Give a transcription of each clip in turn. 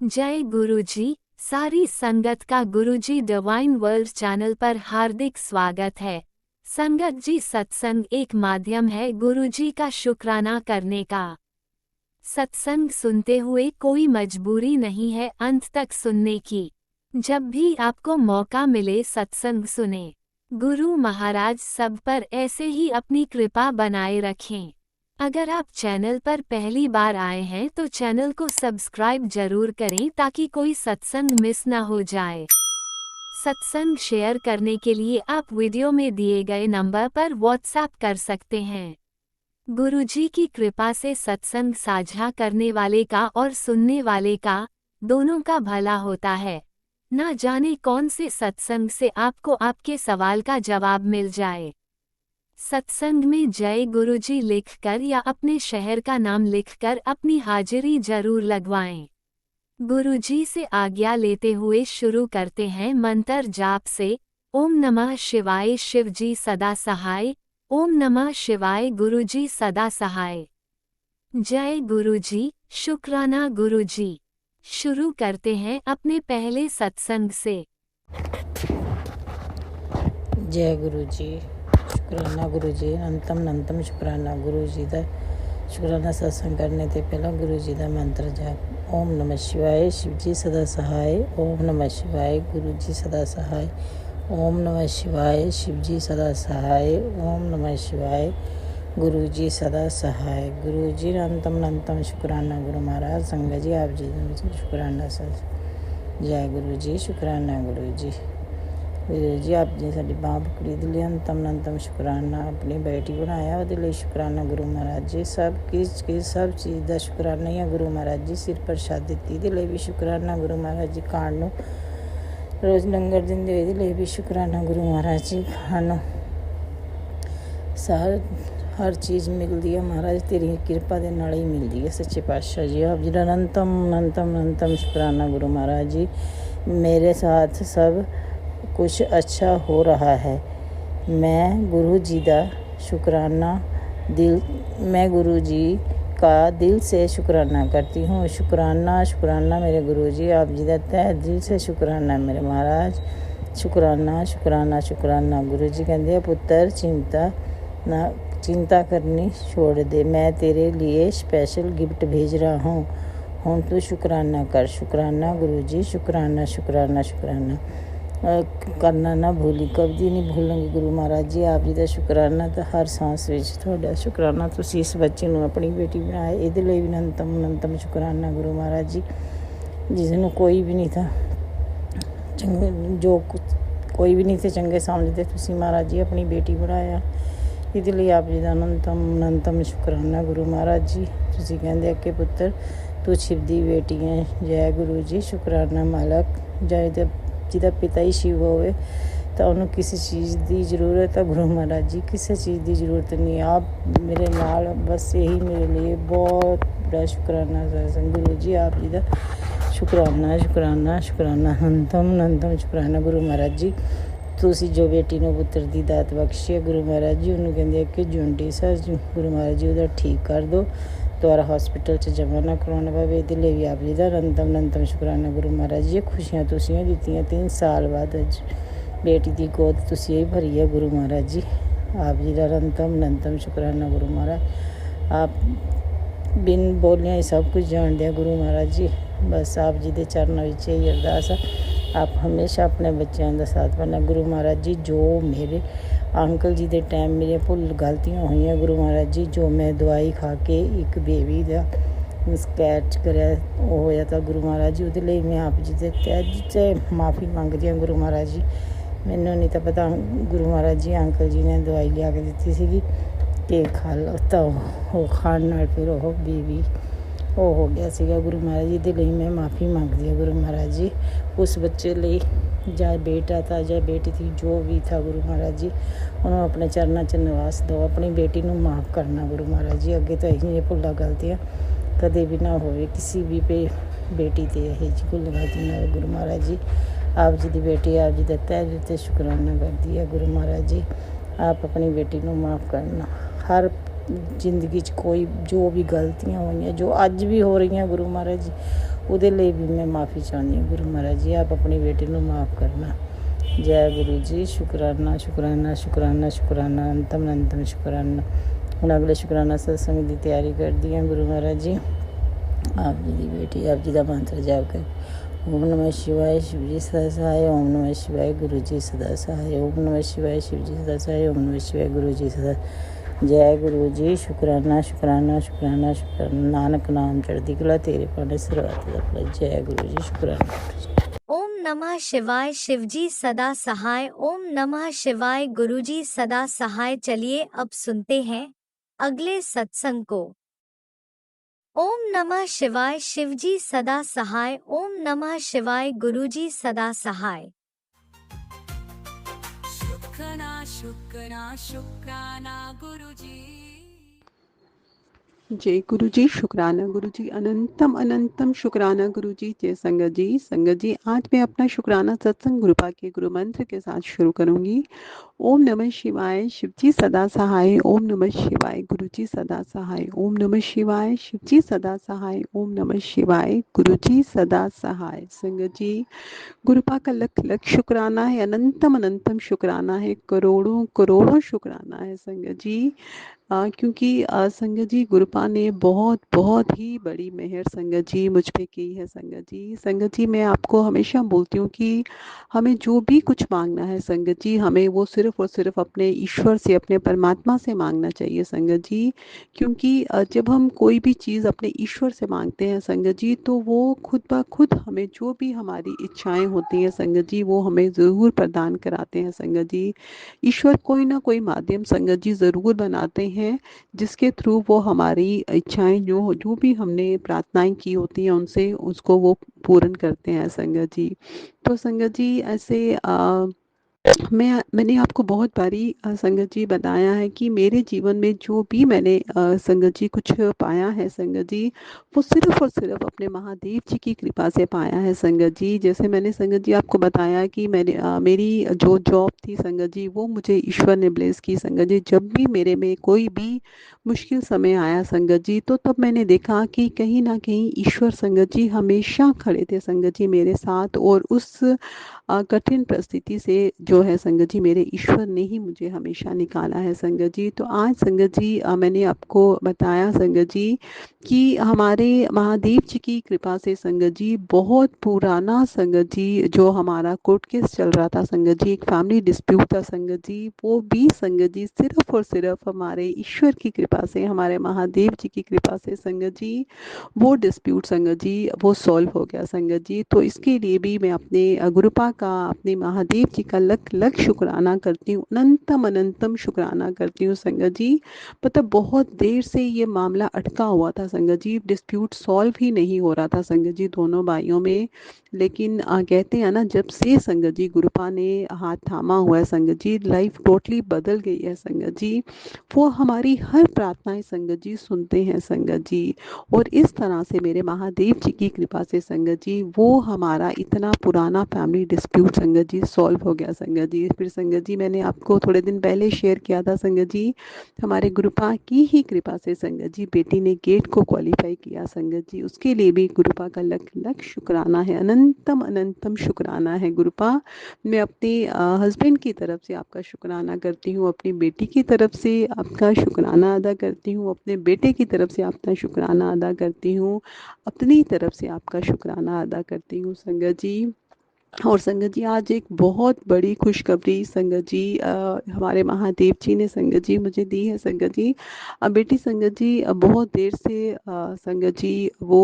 जय गुरुजी। सारी संगत का गुरुजी डिवाइन वर्ल्ड चैनल पर हार्दिक स्वागत है। संगत जी, सत्संग एक माध्यम है गुरुजी का शुक्राना करने का। सत्संग सुनते हुए कोई मजबूरी नहीं है अंत तक सुनने की। जब भी आपको मौका मिले सत्संग सुने। गुरु महाराज सब पर ऐसे ही अपनी कृपा बनाए रखें। अगर आप चैनल पर पहली बार आए हैं तो चैनल को सब्सक्राइब जरूर करें ताकि कोई सत्संग मिस ना हो जाए। सत्संग शेयर करने के लिए आप वीडियो में दिए गए नंबर पर व्हाट्सएप कर सकते हैं। गुरुजी की कृपा से सत्संग साझा करने वाले का और सुनने वाले का दोनों का भला होता है। ना जाने कौन से सत्संग से आपको आपके सवाल का जवाब मिल जाए। सत्संग में जय गुरुजी लिखकर या अपने शहर का नाम लिखकर अपनी हाजिरी जरूर लगवाएं। गुरुजी से आज्ञा लेते हुए शुरू करते हैं मंत्र जाप से। ओम नमः शिवाय शिवजी सदा सहाय। ओम नमः शिवाय गुरुजी सदा सहाय। जय गुरुजी, शुक्राना गुरुजी। शुरू करते हैं अपने पहले सत्संग से। जय गुरु जी, शुक्राना गुरु जी, अनंतम शुक्राना गुरु जी का। शुक्राना सत्संग करने से पहला गुरु जी का मंत्र जाप। ओम नमः शिवाय शिव जी सदा सहाय। ओम नमः शिवाय गुरु जी सदा सहाय। ओम नमः शिवाय शिव जी सदा सहाय। ओम नमः शिवाय गुरु जी सदा सहाय। गुरु जी अनंतम शुक्राना गुरु महाराज। संगत जी आप जी शुक्राना सर। जय गुरु जी, शुक्राना गुरु जी। गुरु जी आप जी साडी बांह पकड़ी दे लिए अनंतम शुक्राना। अपनी बेटी बनाया वो लिए शुक्राना गुरु महाराज जी। सब सब चीज़ का शुक्राना ही गुरु महाराज जी। सिर प्रसाद दी दे लिए भी शुक्राना गुरु महाराज जी। खाण नूं रोज़ लंगर दिंदे इहदे लिए भी शुक्राना गुरु महाराज जी। खाण सार हर चीज़ मिलती है महाराज तेरी कृपा के नाल ही मिलती है। सच्चे पातशाह जी आप जी अनंतम शुक्राना गुरु महाराज जी। मेरे साथ सब कुछ अच्छा हो रहा है। मैं गुरु जी का दिल से शुक्राना करती हूँ। शुक्राना मेरे गुरु जी आप जी का तहे दिल से शुक्राना मेरे महाराज। शुक्राना गुरु जी कहते पुत्र चिंता करनी छोड़ दे। मैं तेरे लिए स्पेशल गिफ्ट भेज रहा हूँ। हुण तू शुक्राना कर। शुक्राना गुरु जी, शुक्राना करना ना भूली, कभी नहीं भूलांगी गुरु महाराज जी आप जी का। शुक्राना तो हर सांस विच तुहाडा शुक्राना। तुसीं इस बच्चे नूं अपनी बेटी बनाया इहदे लई भी अनंतम शुक्राना गुरु महाराज जी। जिसनूं कोई भी नहीं था कोई भी नहीं थे चंगे समझते, तुसीं महाराज जी अपनी बेटी बनाया इहदे लई आप जी का अनंतम शुक्राना गुरु महाराज जी। तुसीं कहंदे अगे पुत्र तू शिव दी बेटी है। जय गुरु जी, शुक्राना मालक। जय जिहदा पिता ही शिव होवे तो उन्होंने किसी चीज़ की जरूरत है गुरु महाराज जी, किसी चीज़ की जरूरत नहीं। आप मेरे नाल बस यही मेरे लिए बहुत बड़ा शुक्राना गुरु जी आप जी का। शुक्राना अनंतम शुक्राना गुरु महाराज जी। तुसी जो बेटी ने पुत्र की दात बख्शी है गुरु महाराज जी। उन्होंने कहते कि जॉन्डिस है गुरु महाराज जी वह ठीक कर दो, दोबारा हॉस्पिटल से जमा ना करवाना पवे। इहदे लिए भी आप जी का अनंतम शुक्राना गुरु महाराज जी। खुशियाँ तुसियाँ दित्तियां 3 साल बाद अज बेटी की गोद तुसी ही भरी है गुरु महाराज जी आप जी का। अनंतम शुक्राना गुरु महाराज। आप बिन बोलिया ही सब कुछ जानते हैं गुरु महाराज जी। बस आप जी के चरणों में यही अरदास है आप हमेशा अपने बच्चों का साथ बनना गुरु महाराज जी। जो मेरे अंकल जी के टाइम मेरे भुल गलतियां हुई गुरु महाराज जी, जो मैं दवाई खा के एक बेबी का स्कैच कराया होया था गुरु महाराज जी, वो मैं आप जी के तहत माफ़ी मंगती हाँ गुरु महाराज जी। मैनू नहीं तो पता गुरु महाराज जी अंकल जी ने दवाई लिया के दी सी कि खा लो तो वो खाण नाल फिर वो बेबी वो हो गया सीगा गुरु महाराज जी। दे मैं माफ़ी मंगती हाँ गुरु महाराज जी। उस बच्चे लिए चाहे बेटा था चाहे बेटी थी जो भी था गुरु महाराज जी, उन्होंने अपने चरणों च निवास दो। अपनी बेटी को माफ़ करना गुरु महाराज जी। अगे तो यही भुला गलतियाँ कदे भी ना हो किसी भी बेटी ते यही भुल गलती ना हो गुरु महाराज जी। आप जी की बेटी आप जी का तह दिल से शुक्राना करती है गुरु महाराज जी। आप अपनी बेटी को माफ़ करना। हर जिंदगी कोई जो भी गलतियाँ हुई जो अज भी हो रही हैं गुरु महाराज जी, ਉਹਦੇ ਲਈ ਵੀ ਮੈਂ ਮਾਫੀ ਚਾਹੁੰਦੀ ਹਾਂ। ਗੁਰੂ ਮਹਾਰਾਜ ਜੀ ਆਪ ਆਪਣੀ ਬੇਟੀ ਨੂੰ ਮਾਫ ਕਰਨਾ। ਜੈ ਗੁਰੂ ਜੀ। ਸ਼ੁਕਰਾਨਾ ਸ਼ੁਕਰਾਨਾ ਸ਼ੁਕਰਾਨਾ ਸ਼ੁਕਰਾਨਾ ਅੰਤਮ ਅੰਤਮ ਸ਼ੁਕਰਾਨਾ। ਹੁਣ ਅਗਲੇ ਸ਼ੁਕਰਾਨਾ ਸਤਸੰਗ ਦੀ ਤਿਆਰੀ ਕਰਦੀ ਹਾਂ। ਗੁਰੂ ਮਹਾਰਾਜ ਜੀ ਆਪ ਜੀ ਦੀ ਬੇਟੀ ਆਪ ਜੀ ਦਾ ਮੰਤਰ ਜਾਪ ਕਰ। ओम नमः शिवाय शिव जी सदा सहाय। ओम नमः शिवाय गुरु जी सदा सहाय। ओम नमः शिवाय शिव जी सदा सहाय। ओम नमः शिवाय गुरु जी सदा। जय गुरु जी। शुकराना शुकराना शुकराना शुकराना। नानक नाम चढ़ती कला तेरे पाने सरवात दा भला। जय गुरु जी। शुकराना। ओम नमः शिवाय शिवजी सदा सहाय। ओम नमः शिवाय गुरुजी सदा सहाय। चलिए अब सुनते हैं अगले सत्संग को। ओम नमः शिवाय शिवजी सदा सहाय। ओम नमः शिवाय गुरुजी सदा सहाय। शुक्राना शुक्राना शुक्राना गुरुजी। जय गुरु जी। शुक्राना गुरु जी। अनंतम अनंतम शुक्राना गुरु जी। जय संगत जी। संगत जी आज मैं अपना शुक्राना सत्संग गुरुपा के गुरु मंत्र के साथ शुरू करूंगी। ओम नमः शिवाय शिवजी सदा सहाय। ओम नमः शिवाय गुरु जी सदा सहाय। ओम नमः शिवाय शिवजी सदा सहाय। ओम नमः शिवाय गुरु जी सदा सहाय। संगत जी गुरुपा का लख लख शुक्राना है। अनंतम अनंतम शुक्राना है। करोड़ों करोड़ों शुक्राना है संगत जी। क्योंकि संगत जी गुरुपा ने बहुत बहुत ही बड़ी मेहर संगत जी मुझ पे की है। संगत जी मैं आपको हमेशा बोलती हूँ कि हमें जो भी कुछ मांगना है संगत जी हमें वो सिर्फ और सिर्फ अपने ईश्वर से अपने परमात्मा से मांगना चाहिए संगत जी। क्योंकि जब हम कोई भी चीज़ अपने ईश्वर से मांगते हैं संगत जी तो वो खुद ब खुद हमें जो भी हमारी इच्छाएं होती हैं संगत जी वो हमें ज़रूर प्रदान कराते हैं संगत जी। ईश्वर कोई ना कोई माध्यम संगत जी ज़रूर बनाते हैं जिसके थ्रू वो हमारी इच्छाएं जो जो भी हमने प्रार्थनाएं की होती हैं उनसे उसको वो पूर्ण करते हैं संगत जी। तो संगत जी ऐसे मैंने आपको बहुत बारी संगत जी बताया है कि मेरे जीवन में जो भी मैंने संगत जी कुछ पाया है संगत जी वो सिर्फ और सिर्फ अपने महादेव जी की कृपा से पाया है संगत जी। जैसे मैंने संगत जी आपको बताया कि मैंने मेरी जो जॉब थी संगत जी वो मुझे ईश्वर ने ब्लेस की संगत जी। जब भी मेरे में कोई भी मुश्किल समय आया संगत जी तो तब मैंने देखा कि कहीं ना कहीं ईश्वर संगत जी हमेशा खड़े थे संगत जी मेरे साथ। और उस कठिन परिस्थिति से जो है संगत जी मेरे ईश्वर ने ही मुझे हमेशा निकाला है संगत जी। तो आज संगत जी मैंने आपको बताया संगत जी कि हमारे महादेव जी की कृपा से संगत जी बहुत पुराना संगत जी जो हमारा कोर्ट केस चल रहा था संगत जी एक फैमिली डिस्प्यूट था संगत जी वो भी संगत जी सिर्फ और सिर्फ हमारे ईश्वर की कृपा से हमारे महादेव जी की कृपा से संगत जी वो डिस्प्यूट संगत जी वो सॉल्व हो गया संगत जी। तो इसके लिए भी मैं अपने गुरुपा का अपने महादेव जी का लख लख शुक्राना करती हूँ। अनंतम अनंतम शुक्राना करती हूँ संगत जी। मतलब बहुत देर से ये मामला अटका हुआ था संगत जी डिस्प्यूट सॉल्व ही नहीं हो रहा था संगत जी दोनों भाइयों में। लेकिन कहते हैं ना जब से संगत जी गुरुपा ने हाथ थामा हुआ है संगत जी लाइफ टोटली बदल गई है संगत जी। वो हमारी हर प्रार्थनाएं संगत जी सुनते हैं संगत जी। और इस तरह से मेरे महादेव जी की कृपा से संगत जी वो हमारा इतना पुराना फैमिली डिस्प्यूट संगत जी सॉल्व हो गया संगत जी। फिर संगत जी मैंने आपको थोड़े दिन पहले शेयर किया था संगत जी हमारे गुरुपा की ही कृपा से संगत जी बेटी ने गेट को क्वालिफाई किया संगत जी। उसके लिए भी गुरुपा का लख लख शुक्राना है। अनंतम अनंतम शुक्राना है गुरुपा। मैं अपने हस्बैंड की तरफ से आपका शुक्राना करती हूँ अपनी बेटी की तरफ से आपका शुक्राना अदा करती हूँ अपने बेटे की तरफ से आपका शुक्राना अदा करती हूँ अपनी तरफ से आपका शुक्राना अदा करती हूँ संगत जी। और संगत जी आज एक बहुत बड़ी खुशखबरी संगत जी हमारे महादेव जी ने संगत जी मुझे दी है संगत जी। बेटी संगत जी बहुत देर से संगत जी वो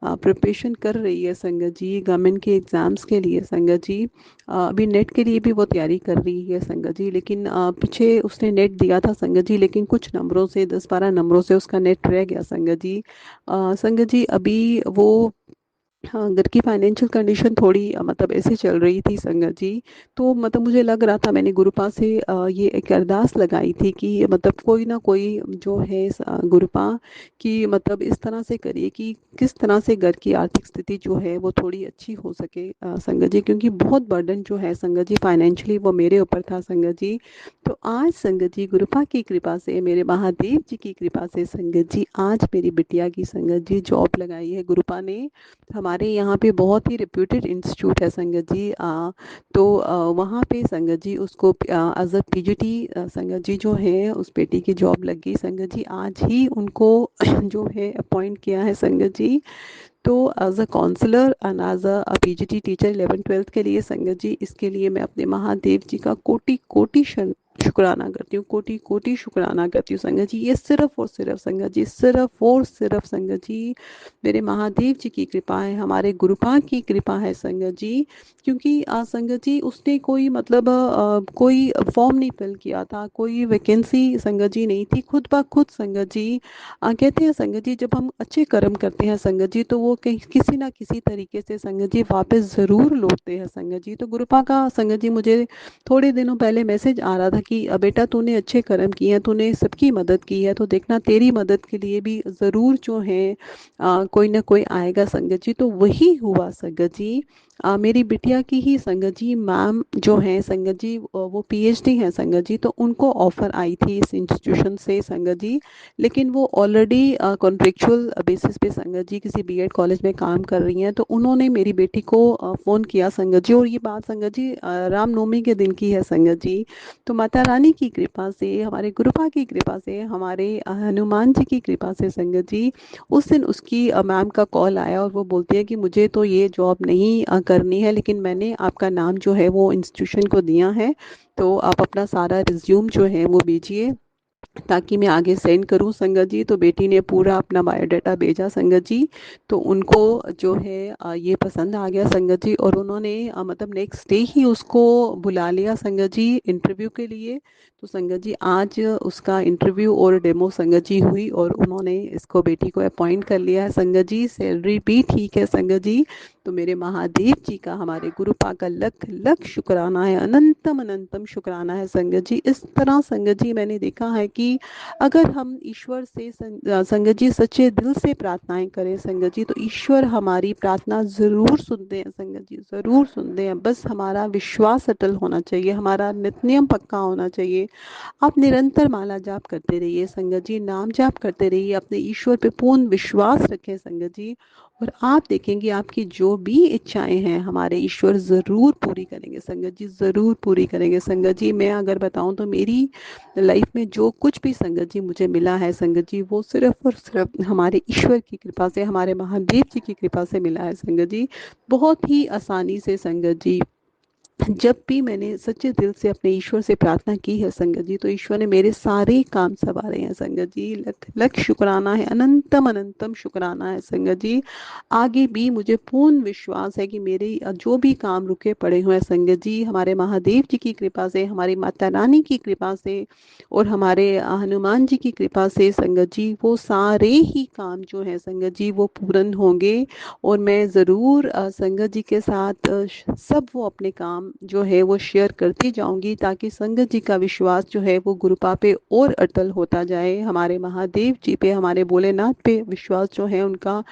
प्रिपरेशन कर रही है संगत जी गवर्नमेंट के एग्ज़ाम्स के लिए संगत जी। अभी नेट के लिए भी वो तैयारी कर रही है संगत जी। लेकिन पीछे उसने नेट दिया था संगत जी लेकिन कुछ नंबरों से 10-12 नंबरों से उसका नेट रह गया संगत जी। संगत जी अभी वो हाँ घर की फाइनेंशियल कंडीशन थोड़ी मतलब ऐसे चल रही थी संगत जी। तो मतलब मुझे लग रहा था मैंने गुरुपा से ये एक अरदास लगाई थी कि मतलब कोई ना कोई जो है गुरुपा कि मतलब इस तरह से करिए कि किस तरह से घर की आर्थिक स्थिति जो है वो थोड़ी अच्छी हो सके संगत जी। क्योंकि बहुत बर्डन जो है संगत जी फाइनेंशियली वो मेरे ऊपर था संगत जी। तो आज संगत जी गुरुपा की कृपा से मेरे महादेव जी की कृपा से संगत जी आज मेरी बिटिया की संगत जी जॉब लगाई है गुरुपा ने। हमारे हमारे यहाँ पे बहुत ही रिप्यूटेड इंस्टीट्यूट है संगत जी। तो वहाँ पे संगत जी उसको एज अ पीजीटी संगत जी जो है उस बेटी की जॉब लग गई संगत जी। आज ही उनको जो है अपॉइंट किया है संगत जी। तो as a counsellor and as a PGT teacher 11th-12th के लिए संगत जी, इसके लिए मैं अपने महादेव जी का कोटि कोटि शुक्राना करती हूँ, कोटि कोटि शुक्राना करती हूँ संगत जी। ये सिर्फ और सिर्फ संगत जी, सिर्फ और सिर्फ संगत जी मेरे महादेव जी की कृपा है, हमारे गुरुपाद की कृपा है संगत जी। क्योंकि संगत जी उसने कोई मतलब कोई फॉर्म नहीं फिल किया था, कोई वैकेंसी संगत जी नहीं थी, खुद ब खुद संगत जी कहते हैं संगत जी जब हम अच्छे कर्म करते हैं संगत जी तो वो कहीं किसी ना किसी तरीके से संगत जी वापस ज़रूर लौटते हैं संगत जी। तो गुरुपा का संगत जी मुझे थोड़े दिनों पहले मैसेज आ रहा था कि बेटा तूने अच्छे कर्म किए हैं, तूने सबकी मदद की है, तो देखना तेरी मदद के लिए भी ज़रूर जो है कोई ना कोई आएगा संगत जी। तो वही हुआ संगत जी। मेरी बिटिया की ही संगत जी मैम जो है संगत जी वो पीएचडी है संगत जी। तो उनको ऑफर आई थी इस इंस्टीट्यूशन से संगत जी। लेकिन वो ऑलरेडी कॉन्ट्रेक्चुअल बेसिस पे संगत जी किसी बीएड कॉलेज में काम कर रही हैं। तो उन्होंने मेरी बेटी को फ़ोन किया संगत जी, और ये बात संगत जी रामनवमी के दिन की है संगत जी। तो माता रानी की कृपा से, हमारे गुरुपा की कृपा से, हमारे हनुमान जी की कृपा से संगत जी उस दिन उसकी मैम का कॉल आया और वो बोलती है कि मुझे तो ये जॉब नहीं करनी है, लेकिन मैंने आपका नाम जो है वो इंस्टीट्यूशन को दिया है, तो आप अपना सारा रिज्यूम जो है वो भेजिए ताकि मैं आगे सेंड करूं संगत जी। तो बेटी ने पूरा अपना बायोडाटा भेजा संगत जी। तो उनको जो है ये पसंद आ गया संगत जी, और उन्होंने मतलब नेक्स्ट डे ही उसको बुला लिया संगत जी इंटरव्यू के लिए। तो संगत जी आज उसका इंटरव्यू और डेमो संगत जी हुई और उन्होंने इसको बेटी को अपॉइंट कर लिया है संगत जी। सैलरी भी ठीक है संगत जी। तो मेरे महादेव जी का, हमारे गुरुपा का लख लख शुक्राना है, अनंतम अनंतम शुक्राना है संगत जी। इस तरह संगत जी मैंने देखा है कि अगर हम ईश्वर से संगत जी सच्चे दिल से प्रार्थनाएं करें संगत जी, तो ईश्वर हमारी प्रार्थना ज़रूर सुनते हैं संगत जी, ज़रूर सुनते हैं। बस हमारा विश्वास अटल होना चाहिए, हमारा नित नियम पक्का होना चाहिए। आप निरंतर माला जाप करते रहिए संगत जी, नाम जाप करते रहिए, अपने ईश्वर पे पूर्ण विश्वास रखें संगत जी, और आप देखेंगे आपकी जो भी इच्छाएं हैं हमारे ईश्वर ज़रूर पूरी करेंगे संगत जी, ज़रूर पूरी करेंगे संगत जी। मैं अगर बताऊं तो मेरी लाइफ में जो कुछ भी संगत जी मुझे मिला है संगत जी, वो सिर्फ और सिर्फ हमारे ईश्वर की कृपा से, हमारे महादेव जी की कृपा से मिला है संगत जी। बहुत ही आसानी से संगत जी, जब भी मैंने सच्चे दिल से अपने ईश्वर से प्रार्थना की है संगत जी, तो ईश्वर ने मेरे सारे काम संवारे हैं संगत जी। लख लख शुक्राना है, अनंतम अनंतम शुक्राना है संगत जी। आगे भी मुझे पूर्ण विश्वास है कि मेरे जो भी काम रुके पड़े हुए हैं संगत जी, हमारे महादेव जी की कृपा से, हमारी माता रानी की कृपा से और हमारे हनुमान जी की कृपा से संगत जी, वो सारे ही काम जो है संगत जी वो पूर्ण होंगे। और मैं ज़रूर संगत जी के साथ सब वो अपने काम जो है वो शेयर करती जाऊंगी, ताकि संगत जी का विश्वास जो है वो गुरुपा पे और अटल होता जाए, हमारे महादेव जी पे, हमारे भोलेनाथ पे विश्वास जो है उनका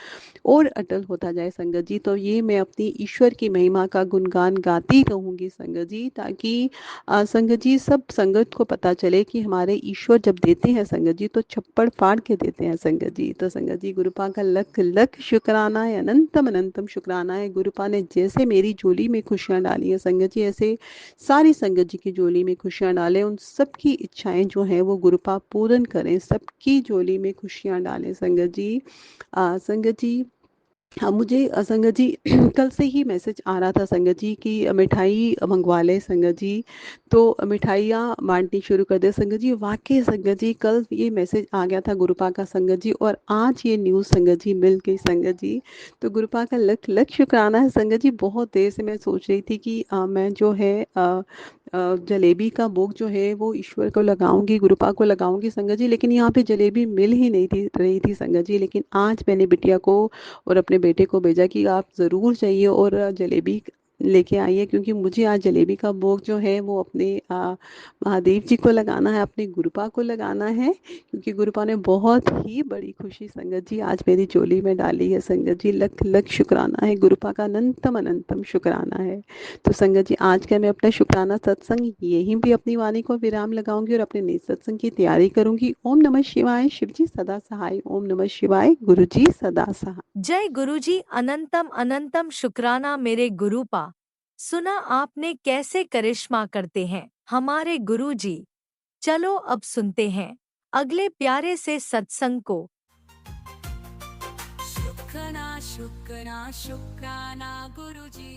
और अटल होता जाए संगत जी। तो ये मैं अपनी ईश्वर की महिमा का गुणगान गाती रहूंगी संगत जी, ताकि संगत जी सब संगत को पता चले कि हमारे ईश्वर जब देते हैं संगत जी तो छप्पड़ फाड़ के देते हैं संगत जी। तो संगत जी गुरुपा का लख लख शुक्राना है, अनंतम अनंतम शुक्राना है। गुरुपा ने जैसे मेरी झोली में खुशियाँ डाली हैं संगत जी, ऐसे सारी संगत जी की झोली में खुशियाँ डालें, उन सबकी इच्छाएं जो हैं वो गुरुपा पूर्ण करें, सबकी झोली में खुशियाँ डालें संगत जी। संगत जी, हाँ मुझे संगत जी कल से ही मैसेज आ रहा था संगत जी कि मिठाई मंगवा लें संगत जी, तो मिठाइयाँ बांटनी शुरू कर दे संगत जी। वाकई संगत जी कल ये मैसेज आ गया था गुरुपा का संगत जी, और आज ये न्यूज़ संगत जी मिल गई संगत जी। तो गुरुपा का लख लख शुक्राना है संगत जी। बहुत देर से मैं सोच रही थी कि मैं जो है जलेबी का भोग जो है वो ईश्वर को लगाऊंगी, गुरुपा को लगाऊंगी संगत जी, लेकिन यहाँ पे जलेबी मिल ही नहीं थी रही थी संगत जी। लेकिन आज मैंने बिटिया को और अपने बेटे को भेजा कि आप ज़रूर जाइए और जलेबी लेके आई है, क्योंकि मुझे आज जलेबी का भोग जो है वो अपने महादेव जी को लगाना है, अपने गुरुपा को लगाना है, क्योंकि गुरुपा ने बहुत ही बड़ी खुशी संगत जी आज मेरी चोली में डाली है। संगत जी लख लख शुक्राना है, गुरुपा का अनंतम अनंतम शुक्राना है। तो संगत जी आज का मैं अपना शुक्राना सत्संग यहीं भी अपनी वाणी को विराम लगाऊंगी और अपने नए सत्संग की तैयारी करूंगी। ओम नमः शिवाय, शिव जी सदा सहाय। ओम नमः शिवाय, गुरु जी सदा सहाय। जय गुरुजी। अनंतम अनंतम शुक्राना मेरे गुरुपा। सुना आपने कैसे करिश्मा करते हैं हमारे गुरुजी। चलो अब सुनते हैं अगले प्यारे से सत्संग को। शुक्राना शुक्राना शुक्राना गुरुजी।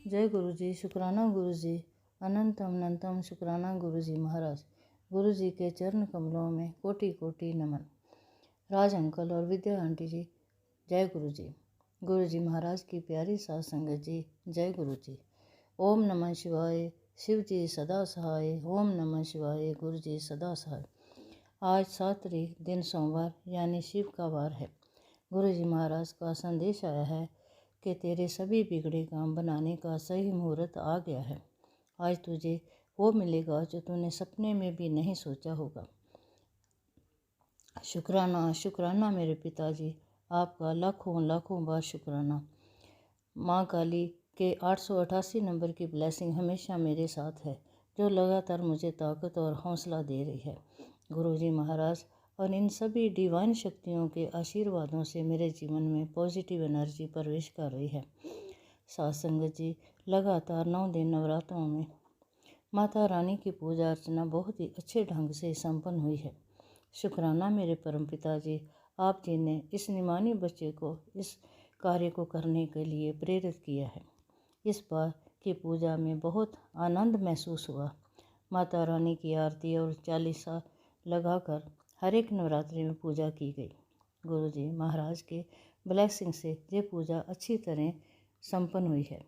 जय गुरु जी, शुक्राना गुरु जी, अनंतम अनंतम शुक्राना गुरु जी महाराज। गुरु जी के चरण कमलों में कोटि कोटि नमन। राज अंकल और विद्या आंटी जी, जय गुरु जी। गुरु जी महाराज की प्यारी साध संगत जी, जय गुरु जी। ओम नमः शिवाय, शिव जी सदा सहाय। ओम नमः शिवाय, गुरु जी सदा सहाय। आज 7 तारीख दिन सोमवार यानी शिव का वार है। गुरु जी महाराज का संदेश आया है कि तेरे सभी बिगड़े काम बनाने का सही मुहूर्त आ गया है। आज तुझे वो मिलेगा जो तूने सपने में भी नहीं सोचा होगा। शुक्राना शुक्राना मेरे पिताजी, आपका लाखों लाखों बार शुक्राना। माँ काली के 888 नंबर की ब्लेसिंग हमेशा मेरे साथ है, जो लगातार मुझे ताकत और हौसला दे रही है। गुरुजी महाराज और इन सभी डिवाइन शक्तियों के आशीर्वादों से मेरे जीवन में पॉजिटिव एनर्जी प्रवेश कर रही है। साथ संगत जी, लगातार 9 दिन नवरात्रों में माता रानी की पूजा अर्चना बहुत ही अच्छे ढंग से संपन्न हुई है। शुक्राना मेरे परमपिता जी, आप जी ने इस निमानी बच्चे को इस कार्य को करने के लिए प्रेरित किया है। इस बार की पूजा में बहुत आनंद महसूस हुआ। माता रानी की आरती और चालीसा लगाकर हर एक नवरात्रि में पूजा की गई। गुरुजी महाराज के ब्लेसिंग से ये पूजा अच्छी तरह संपन्न हुई है।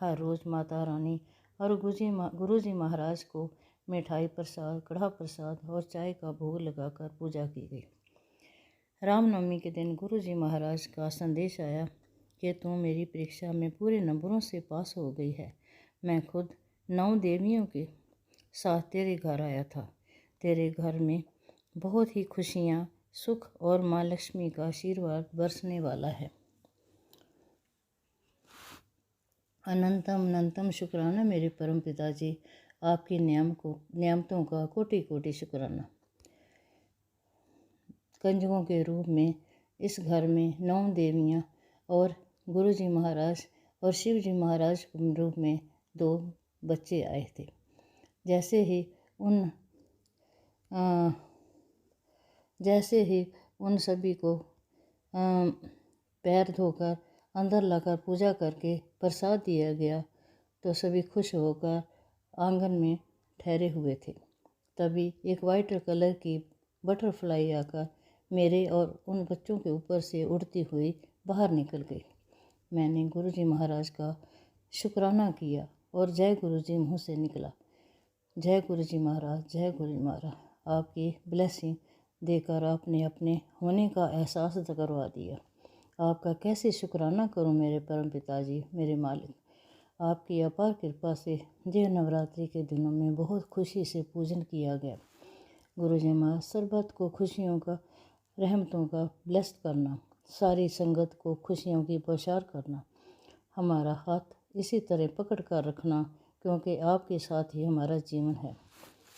हर रोज़ माता रानी और गुरुजी महाराज को मिठाई प्रसाद, कढ़ा प्रसाद और चाय का भोग लगाकर पूजा की गई। रामनवमी के दिन गुरुजी महाराज का संदेश आया कि तू मेरी परीक्षा में पूरे नंबरों से पास हो गई है। मैं खुद 9 देवियों के साथ तेरे घर आया था। तेरे घर में बहुत ही खुशियाँ, सुख और माँ लक्ष्मी का आशीर्वाद बरसने वाला है। अनंतम अनंतम शुक्राना मेरे परम पिताजी, आपकी नियामतों का कोटि कोटि शुक्राना। कंजकों के रूप में इस घर में 9 देवियाँ और गुरुजी महाराज और शिव जी महाराज के रूप में 2 बच्चे आए थे। जैसे ही उन सभी को पैर धोकर अंदर लाकर पूजा करके प्रसाद दिया गया तो सभी खुश होकर आंगन में ठहरे हुए थे। तभी एक वाइट कलर की बटरफ्लाई आकर मेरे और उन बच्चों के ऊपर से उड़ती हुई बाहर निकल गई। मैंने गुरुजी महाराज का शुक्राना किया और जय गुरुजी मुँह से निकला। जय गुरुजी महाराज, जय गुरुजी महाराज। आपकी ब्लेसिंग देकर आपने अपने होने का एहसास करवा दिया। आपका कैसे शुक्राना करूं मेरे परम पिताजी, मेरे मालिक। आपकी अपार कृपा से यह नवरात्रि के दिनों में बहुत खुशी से पूजन किया गया। गुरुजी महाराज सरबत को खुशियों का, रहमतों का ब्लेस्ड करना, सारी संगत को खुशियों की बौछार करना। हमारा हाथ इसी तरह पकड़ कर रखना, क्योंकि आपके साथ ही हमारा जीवन है।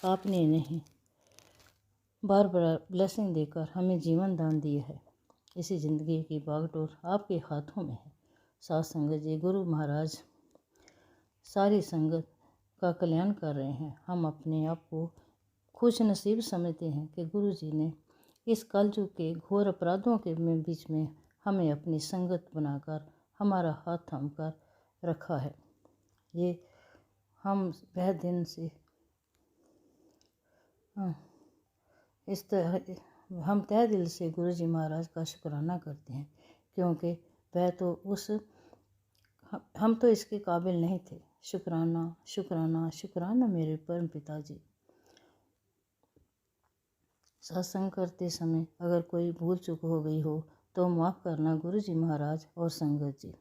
आपने नहीं बार बार ब्लेसिंग देकर हमें जीवन दान दिया है। इसी ज़िंदगी की बागडोर आपके हाथों में है। साथ संगत जी, गुरु महाराज सारी संगत का कल्याण कर रहे हैं। हम अपने आप को खुश नसीब समझते हैं कि गुरु जी ने इस कलयुग के घोर अपराधों के बीच में हमें अपनी संगत बनाकर हमारा हाथ थाम कर रखा है। ये हम वह दिन से इस तरह हम तहे दिल से गुरुजी महाराज का शुक्राना करते हैं, क्योंकि वह तो हम तो इसके काबिल नहीं थे। शुक्राना शुक्राना शुक्राना मेरे परम पिताजी। सत्संग करते समय अगर कोई भूल चूक हो गई हो तो माफ़ करना गुरुजी महाराज और संगत जी।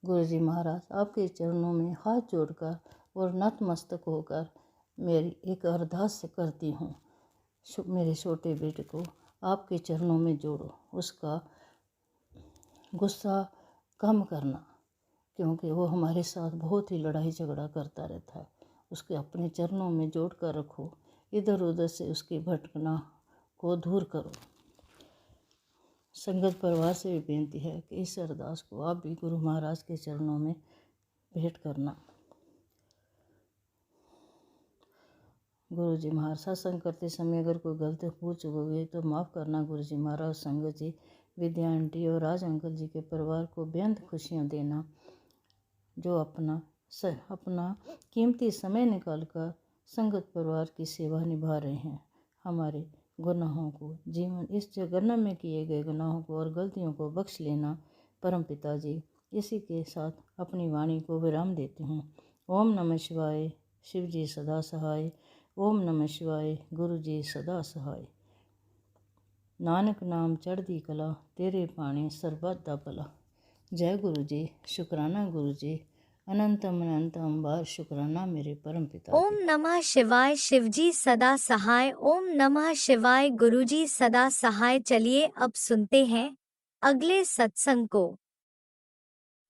गुरुजी महाराज आपके चरणों में हाथ जोड़कर और नतमस्तक होकर मेरी एक अरदास करती हूँ। मेरे छोटे बेटे को आपके चरणों में जोड़ो, उसका गुस्सा कम करना, क्योंकि वो हमारे साथ बहुत ही लड़ाई झगड़ा करता रहता है। उसके अपने चरणों में जोड़ कर रखो, इधर उधर से उसकी भटकना को दूर करो। संगत परिवार से भी बेनती है कि इस अरदास को आप भी गुरु महाराज के चरणों में भेंट करना। गुरु जी महाराज, सत्संग करते समय अगर कोई गलती हो चुकोगे तो माफ़ करना गुरु जी महाराज। संगत जी, विद्या आंटी और राज अंकल जी के परिवार को बेहद खुशियाँ देना, जो अपना कीमती समय निकालकर संगत परिवार की सेवा निभा रहे हैं। हमारे गुनाहों को, जीवन इस जगन्म में किए गए गुनाहों को और गलतियों को बख्श लेना परम पिता जी। इसी के साथ अपनी वाणी को विराम देती हूँ। ओम नमः शिवाय, शिव जी सदा सहाय। ओम नमः शिवाय, गुरु जी सदा सहाय। नानक नाम चढ़दी कला, तेरे पाणी सरबत दा भला। जय गुरु जी, शुक्राना गुरु जी, अनंतम अनंतम बार शुक्राना मेरे परम पिता ओम जी। नमः शिवाय, शिवजी सदा सहाय। ओम नमः शिवाय, गुरुजी सदा सहाय। चलिए अब सुनते हैं अगले सत्संग को।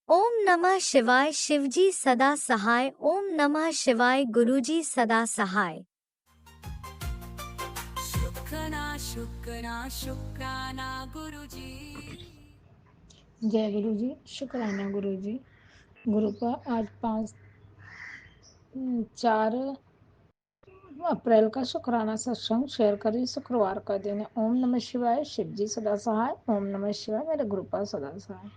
ओम नमः शिवाय, शिवजी सदा सहाय। ओम नमः शिवाय, गुरुजी सदा सहाय। शुक्राना शुक्राना गुरुजी। जय गुरु जी, शुक्राना गुरु जी। गुरु का आज 4 अप्रैल का शुक्राना सत्संग शेयर करी। शुक्रवार का दिन है। ओम नमः शिवाय, शिव जी सदा सहाय। ओम नमः शिवाय, मेरे गुरु का सदा सहाय।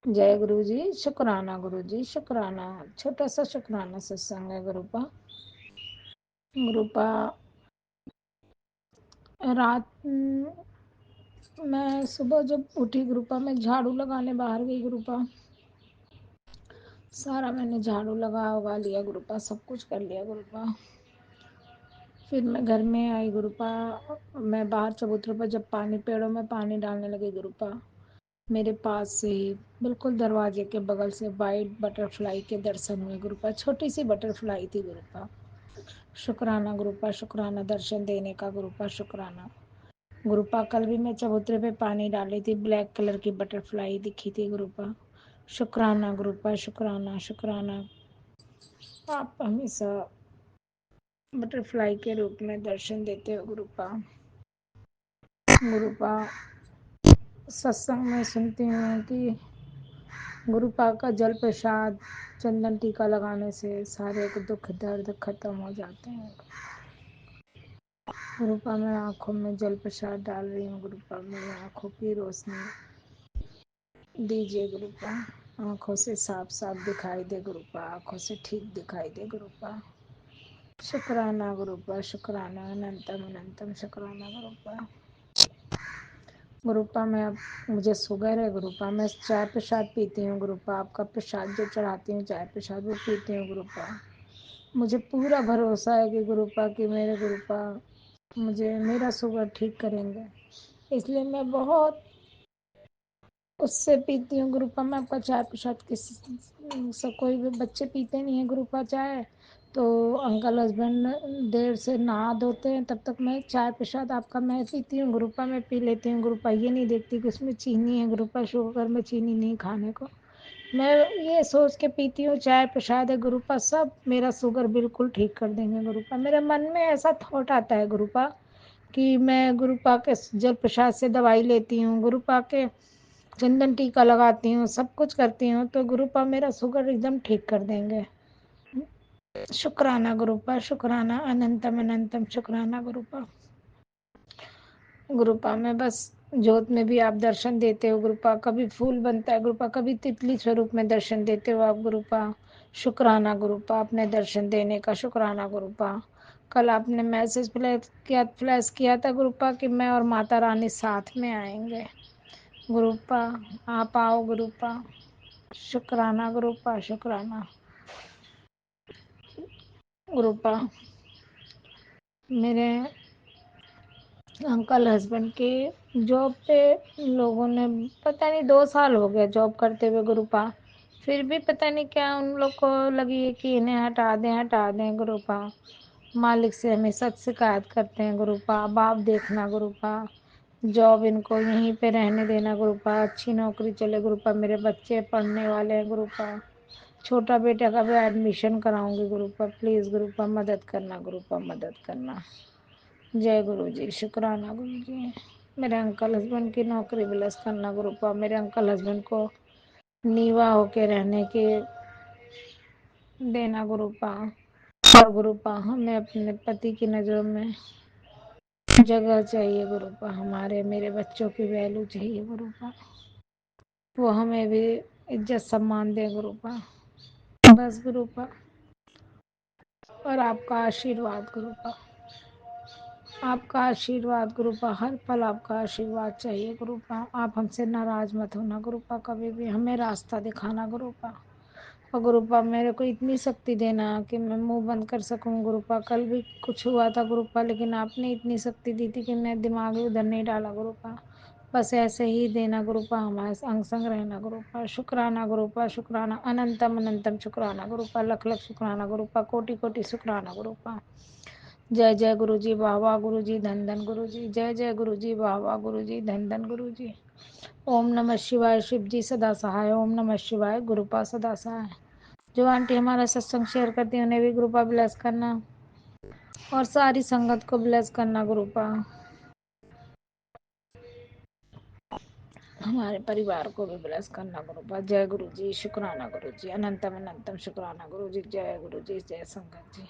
जय गुरु जी, शुक्राना गुरु जी, शुक्राना। छोटा सा शुक्राना सत्संग है गुरु का। रात मैं सुबह जब उठी गुरुपा, मैं झाड़ू लगाने बाहर गई गुरुपा। सारा मैंने झाड़ू लगा लिया गुरुपा, सब कुछ कर लिया गुरुपा। फिर मैं घर में आई गुरुपा। मैं बाहर चबूतरे पर जब पेड़ों में पानी डालने लगी गुरुपा, मेरे पास से ही बिल्कुल दरवाजे के बगल से वाइट बटरफ्लाई के दर्शन हुए गुरुपा। छोटी सी बटरफ्लाई थी गुरुपा। शुक्राना गुरुपा, शुक्राना दर्शन देने का गुरुपा, शुक्राना गुरुपा। कल भी मैं चबूतरे पे पानी डाली थी, ब्लैक कलर की बटरफ्लाई दिखी थी गुरुपा। शुक्राना गुरुपा, शुक्राना शुक्राना। आप हमेशा बटरफ्लाई के रूप में दर्शन देते हो गुरुपा। गुरुपा, सत्संग में सुनती हूँ कि गुरुपा का जल प्रसाद चंदन टीका लगाने से सारे दुख दर्द खत्म हो जाते हैं। गुरुपा, मैं आँखों में जल प्रसाद डाल रही हूँ गुरुपा। मेरी आँखों की रोशनी दीजिए गुरुपा। आँखों से साफ साफ दिखाई दे गुरुपा, आँखों से ठीक दिखाई दे गुरुपा। शुक्राना गुरुपा, शुक्राना अनंतम अनंतम शुक्राना गुरुपा। गुरुपा, मैं अब मुझे शुगर है गुरुपा। मैं चाय प्रसाद पीती हूँ गुरुपा। आपका प्रसाद जो चढ़ाती हूँ चाय प्रसाद, वो पीती हूँ गुरुपा। मुझे पूरा भरोसा है कि गुरुपा कि मेरे गुरुपा मुझे मेरा शुगर ठीक करेंगे, इसलिए मैं बहुत उससे पीती हूँ गुरुपा। मैं आपका चाय प्रसाद कोई भी बच्चे पीते नहीं है गुरुपा चाय, तो अंकल हस्बैंड देर से नहा धोते हैं, तब तक मैं चाय प्रसाद आपका मैं पीती हूँ गुरुपा। मैं पी लेती हूँ गुरुपा। ये नहीं देखती कि उसमें चीनी है गुरुपा। शुगर में चीनी नहीं खाने को, मैं ये सोच के पीती हूँ चाय प्रसाद है गुरुपा, सब मेरा शुगर बिल्कुल ठीक कर देंगे गुरुपा। मेरे मन में ऐसा थॉट आता है गुरुपा कि मैं गुरुपा के जल प्रसाद से दवाई लेती हूँ, गुरुपा के चंदन टीका लगाती हूँ, सब कुछ करती हूँ, तो गुरुपा मेरा शुगर एकदम ठीक कर देंगे। शुक्राना गुरुपा, शुक्राना अनंतम अनंतम शुक्राना गुरुपा। गुरुपा, में बस जोत में भी आप दर्शन देते हो गुरुपा। कभी फूल बनता है गुरुपा, कभी तितली स्वरूप में दर्शन देते हो आप गुरुपा। शुक्राना गुरुपा, अपने दर्शन देने का शुक्राना गुरुपा। कल आपने मैसेज फ्लैश किया था गुरुपा कि मैं और माता रानी साथ में आएंगे गुरुपा। आप आओ गुरुपा। शुक्राना गुरुपा, शुक्राना गुरुपा। मेरे अंकल हस्बैंड के जॉब पे लोगों ने, पता नहीं 2 साल हो गया जॉब करते हुए गुरुपा, फिर भी पता नहीं क्या उन लोग को लगी है कि इन्हें हटा दें गुरुपा। मालिक से हमें सख्त शिकायत करते हैं गुरुपा। अब आप देखना गुरुपा, जॉब इनको यहीं पे रहने देना गुरुपा, अच्छी नौकरी चले गुरुपा। मेरे बच्चे पढ़ने वाले हैं गुरुपा, छोटा बेटा का भी एडमिशन कराऊंगी गुरुपा। प्लीज़ गुरुपा मदद करना गुरुपा, मदद करना। जय गुरु जी, शुक्राना गुरु जी। मेरे अंकल हस्बैंड की नौकरी ब्लेस करना गुरुपा। मेरे अंकल हस्बैंड को नीवा होके रहने के देना गुरुपा। और गुरुपा हमें अपने पति की नज़रों में जगह चाहिए गुरुपा। हमारे मेरे बच्चों की वैल्यू चाहिए गुरुपा, वो हमें भी इज्जत सम्मान दे गुरुपा। बस गुरुपा, और आपका आशीर्वाद गुरुपा, आपका आशीर्वाद गुरुपा, हर पल आपका आशीर्वाद चाहिए गुरुपा। आप हमसे नाराज मत होना गुरुपा, कभी भी हमें रास्ता दिखाना गुरुपा। और गुरुपा मेरे को इतनी शक्ति देना कि मैं मुंह बंद कर सकूं गुरुपा। कल भी कुछ हुआ था गुरुपा, लेकिन आपने इतनी शक्ति दी थी कि मैं दिमाग उधर नहीं डाला गुरुपा। बस ऐसे ही देना गुरुपा, हमारे अंग संग रहना गुरुपा। शुक्राना गुरुपा, शुक्राना, अनंतम अनंतम शुक्राना गुरुपा, लख लख शुक्राना गुरुपा, कोटि कोटि शुक्राना गुरुपा। जय जय गुरु जी, वाह वाह गुरु जी, धन धन गुरु जी। जय जय गुरु जी, वाह वाह गुरु जी, धन धन गुरु जी। ओम नमः शिवाय, शिव जी सदा सहाय। ओम नमः शिवाय, गुरुपा सदा सहाय। जो आंटी हमारा सत्संग शेयर करती है उन्हें भी गुरुपा ब्लेस करना, और सारी संगत को ब्लेस करना गुरुपा। हमारे परिवार को भी ब्लेस करना गुरुपा। जय गुरु जी, शुक्राना गुरु जी, अनंतम अनंतम शुक्राना गुरु जी। जय गुरु जी, जय संगत जी।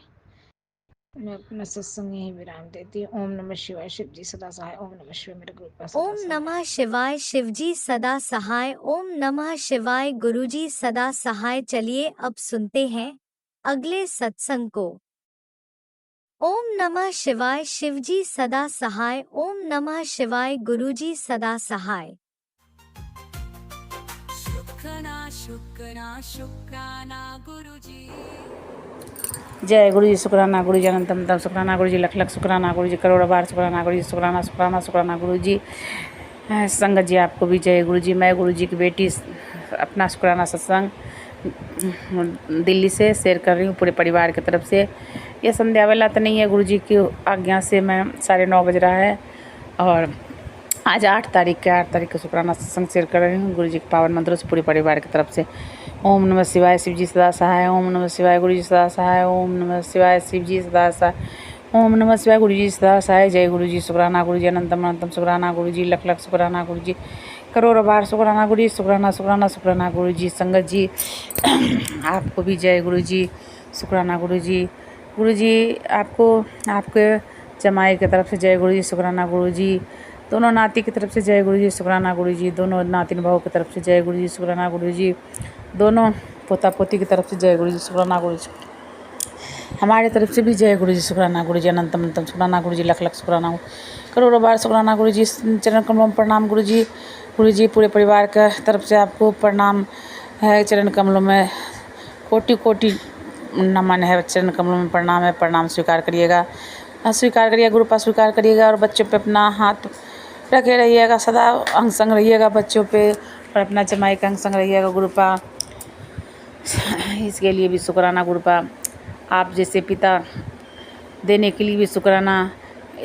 मैं अपना सत्संग यही विराम देती हूँ। ओम नमः शिवाय, शिव जी सदा सहाय। ओम नमः शिवाय, मेरे गुरुपा सदा ओम सहाय। नमः शिवाय, शिवजी सदा सहाय। ओम नमः शिवाय, गुरुजी सदा सहाय। चलिए अब सुनते हैं अगले सत्संग को। ओम नमः शिवाय, शिवजी सदा सहाय। ओम नमः शिवाय, गुरुजी सदा सहाय। शुक्राना शुक्राना शुक्राना गुरुजी। जय गुरु जी, शुक्राना गुरु जी, अनंतम अनंतम शुक्राना गुरु जी, लख लख शुक्राना गुरु जी, करोड़ बार शुक्राना गुरु जी, शुक्राना शुक्राना शुक्राना गुरु जी। संगत जी आपको भी जय गुरु जी। मैं गुरु जी की बेटी अपना शुक्राना सत्संग दिल्ली से शेयर कर रही हूँ पूरे परिवार की तरफ से। यह संध्या वेला तो नहीं है, गुरु जी की आज्ञा से मैं 9:30 बज रहा है, और आज 8 तारीख को शुक्राना सत्संग शेयर कर रही हूँ गुरु जी के पावन मंत्रों से पूरे परिवार की तरफ से। ओम नमः शिवाय, शिव जी सदा सहाय। ओम नमः शिवाय, गुरु जी सदा सहाय। ओम नमः शिवाय, शिव जी सदा सहाय। ओम नमः शिवाय, गुरु जी सदा सहाय। जय गुरु जी, शुक्राना गुरु जी, अनंतम अनंतम शुक्राना गुरु जी, लख लख शुक्राना गुरु जी, करोड़ बार शुक्राना गुरु जी, शुक्राना शुक्राना शुक्राना गुरु जी। संगत जी आपको भी जय गुरु जी, शुक्राना गुरु जी। गुरु जी आपको आपके जमाई की तरफ से जय गुरु जी, शुक्राना गुरु जी। दोनों नाती की तरफ से जय गुरु जी, शुक्राना गुरु जी। दोनों नातिन बहू की तरफ से जय गुरु जी, शुक्राना गुरु जी। दोनों पोता पोती की तरफ से जय गुरु जी, शुक्राना गुरु जी। हमारे तरफ से भी जय गुरु जी, शुक्राना गुरु जी, अनंतम अनंतम शुक्राना गुरु जी, लख लख शुक्राना, करोड़ों बार शुक्राना गुरु जी। चरण कमलों में प्रणाम गुरु जी। गुरु जी पूरे परिवार का तरफ से आपको प्रणाम है। चरण कमलों में कोटि कोटि नमन है। चरण कमलों में प्रणाम है, प्रणाम स्वीकार करिएगा, स्वीकार करिएगा गुरुपा, स्वीकार करिएगा। और बच्चों पे अपना हाथ रखे रहिएगा, सदा अंग संग रहिएगा बच्चों पे, और अपना जमाई का अंग संग रहिएगा गुरुपा। इसके लिए भी शुक्राना गुरुपा। आप जैसे पिता देने के लिए भी शुक्राना।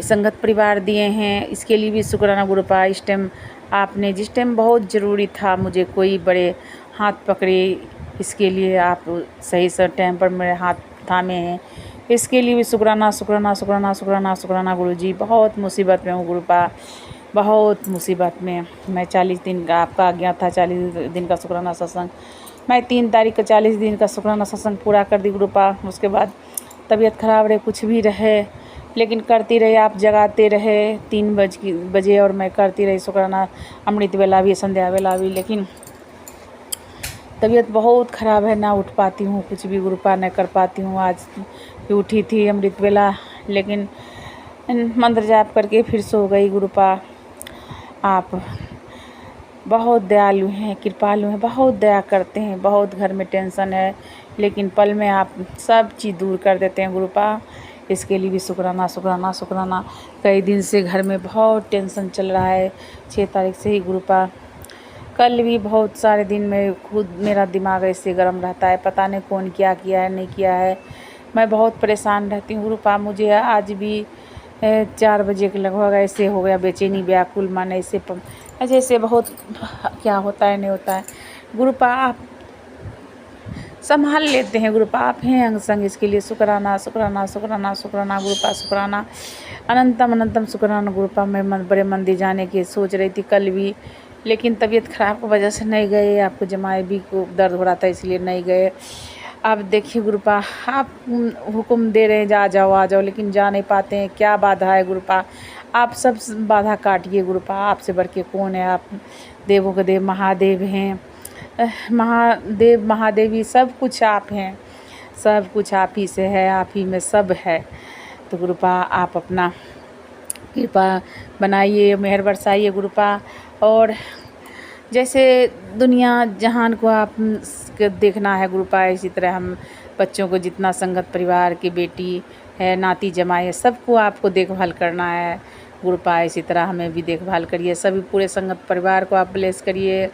संगत परिवार दिए हैं, इसके लिए भी शुक्राना गुरुपा। इस टाइम आपने जिस टाइम बहुत ज़रूरी था मुझे कोई बड़े हाथ पकड़े, इसके लिए आप सही से टाइम पर मेरे हाथ थामे हैं, इसके लिए भी शुक्राना शुक्राना शुक्राना शुक्राना शुक्राना गुरु जी। बहुत मुसीबत में हूँ गुरुपा, बहुत मुसीबत में। मैं 40 दिन का आपका आज्ञा था, 40 दिन का शुक्राना सत्संग, मैं 3 तारीख को 40 दिन का शुक्राना सत्संग पूरा कर दी गुरुपा। उसके बाद तबीयत खराब रहे, कुछ भी रहे, लेकिन करती रही, आप जगाते रहे 3 बजे और मैं करती रही शुक्राना, अमृत वेला भी, संध्या वेला भी। लेकिन तबीयत बहुत ख़राब है, ना उठ पाती हूँ, कुछ भी गुरुपा न कर पाती हूँ। आज भी उठी थी अमृत वेला, लेकिन मंत्र जाप करके फिर सो गई गुरुपा। आप बहुत दयालु हैं, कृपालु हैं, बहुत दया करते हैं। बहुत घर में टेंशन है, लेकिन पल में आप सब चीज़ दूर कर देते हैं गुरुपा। इसके लिए भी शुक्राना शुक्राना शुक्राना। कई दिन से घर में बहुत टेंशन चल रहा है, 6 तारीख से ही गुरुपा। कल भी बहुत सारे दिन में खुद मेरा दिमाग ऐसे गर्म रहता है, पता नहीं कौन क्या किया है नहीं किया है। मैं बहुत परेशान रहती हूँ गुरुपा। मुझे आज भी 4 बजे के लगभग ऐसे हो गया, बेचैनी व्याकुल मन ऐसे ऐसे बहुत क्या होता है नहीं होता है। गुरुपा आप संभाल लेते हैं, गुरुपा आप हैं अंग संग, इसके लिए शुक्राना शुक्राना शुक्राना शुक्राना गुरुपा, शुक्राना अनंतम अनंतम शुक्राना गुरुपा। मैं बड़े मंदिर जाने की सोच रही थी कल भी, लेकिन तबीयत ख़राब की वजह से नहीं गए। आपको जमाई भी को दर्द हो रहा था इसलिए नहीं गए। अब देखिए गुरुपा, आप हुक्म दे रहे हैं आ जाओ आ जाओ, लेकिन जा नहीं पाते हैं। क्या बाधा है गुरुपा? आप सब बाधा काटिए गुरुपा। आपसे बढ़ के कौन है? आप देवों के देव महादेव हैं, महादेव महादेवी सब कुछ आप हैं, सब कुछ आप ही से है, आप ही में सब है। तो गुरुपा आप अपना कृपा बनाइए, मेहर बरसाइए गुरुपा। और जैसे दुनिया जहान को आप देखना है गुरुपा, इसी तरह हम बच्चों को जितना संगत परिवार की बेटी है, नाती जमाई है, सबको आपको देखभाल करना है गुरुपा। इसी तरह हमें भी देखभाल करिए, सभी पूरे संगत परिवार को आप ब्लेस करिए,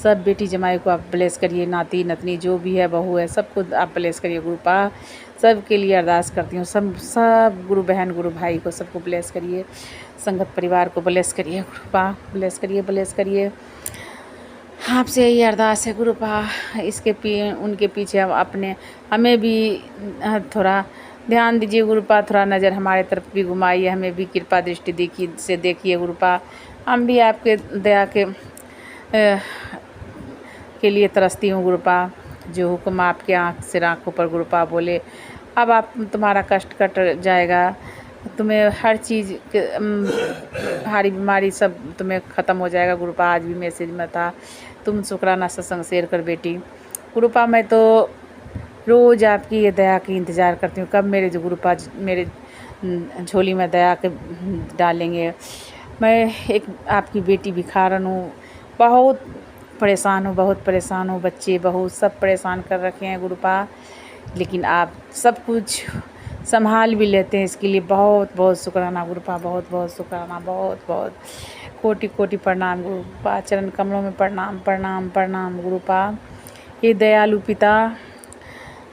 सब बेटी जमाई को आप ब्लेस करिए, नाती नतनी जो भी है बहू है सबको आप ब्लेस करिए गुरुपा। सब के लिए अरदास करती हूँ, सब गुरु बहन गुरु भाई को सबको ब्लेस करिए, संगत परिवार को ब्लेस करिए गुरुपा, ब्लेस करिए। आपसे यही अरदास है गुरुपा। उनके पीछे अपने हमें भी थोड़ा ध्यान दीजिए गुरुपा, थोड़ा नज़र हमारे तरफ भी घुमाइए, हमें भी कृपा दृष्टि देखिए गुरुपा। हम भी आपके दया के लिए तरसती हूँ गुरुपा। जो हुक्म आपके आँख से आँखों पर गुरुपा बोले, अब आप तुम्हारा कष्ट कट जाएगा, तुम्हें हर चीज़ भारी बीमारी सब तुम्हें ख़त्म हो जाएगा गुरुपा। आज भी मैसेज में था, तुम शुक्राना सत्संग शेयर कर बेटी। गुरुपा मैं तो रोज़ आपकी ये दया की इंतज़ार करती हूँ, कब मेरे जो गुरुपा मेरे झोली में दया के डालेंगे। मैं एक आपकी बेटी भिखारन हूँ, बहुत परेशान हूँ, बच्चे बहू सब परेशान कर रखे हैं गुरुपा, लेकिन आप सब कुछ संभाल भी लेते हैं, इसके लिए बहुत बहुत शुक्राना गुरुपा, बहुत बहुत शुक्राना, बहुत बहुत कोटि कोटि प्रणाम गुरुपा। चरण कमलों में प्रणाम प्रणाम प्रणाम गुरुपा। ये दयालु पिता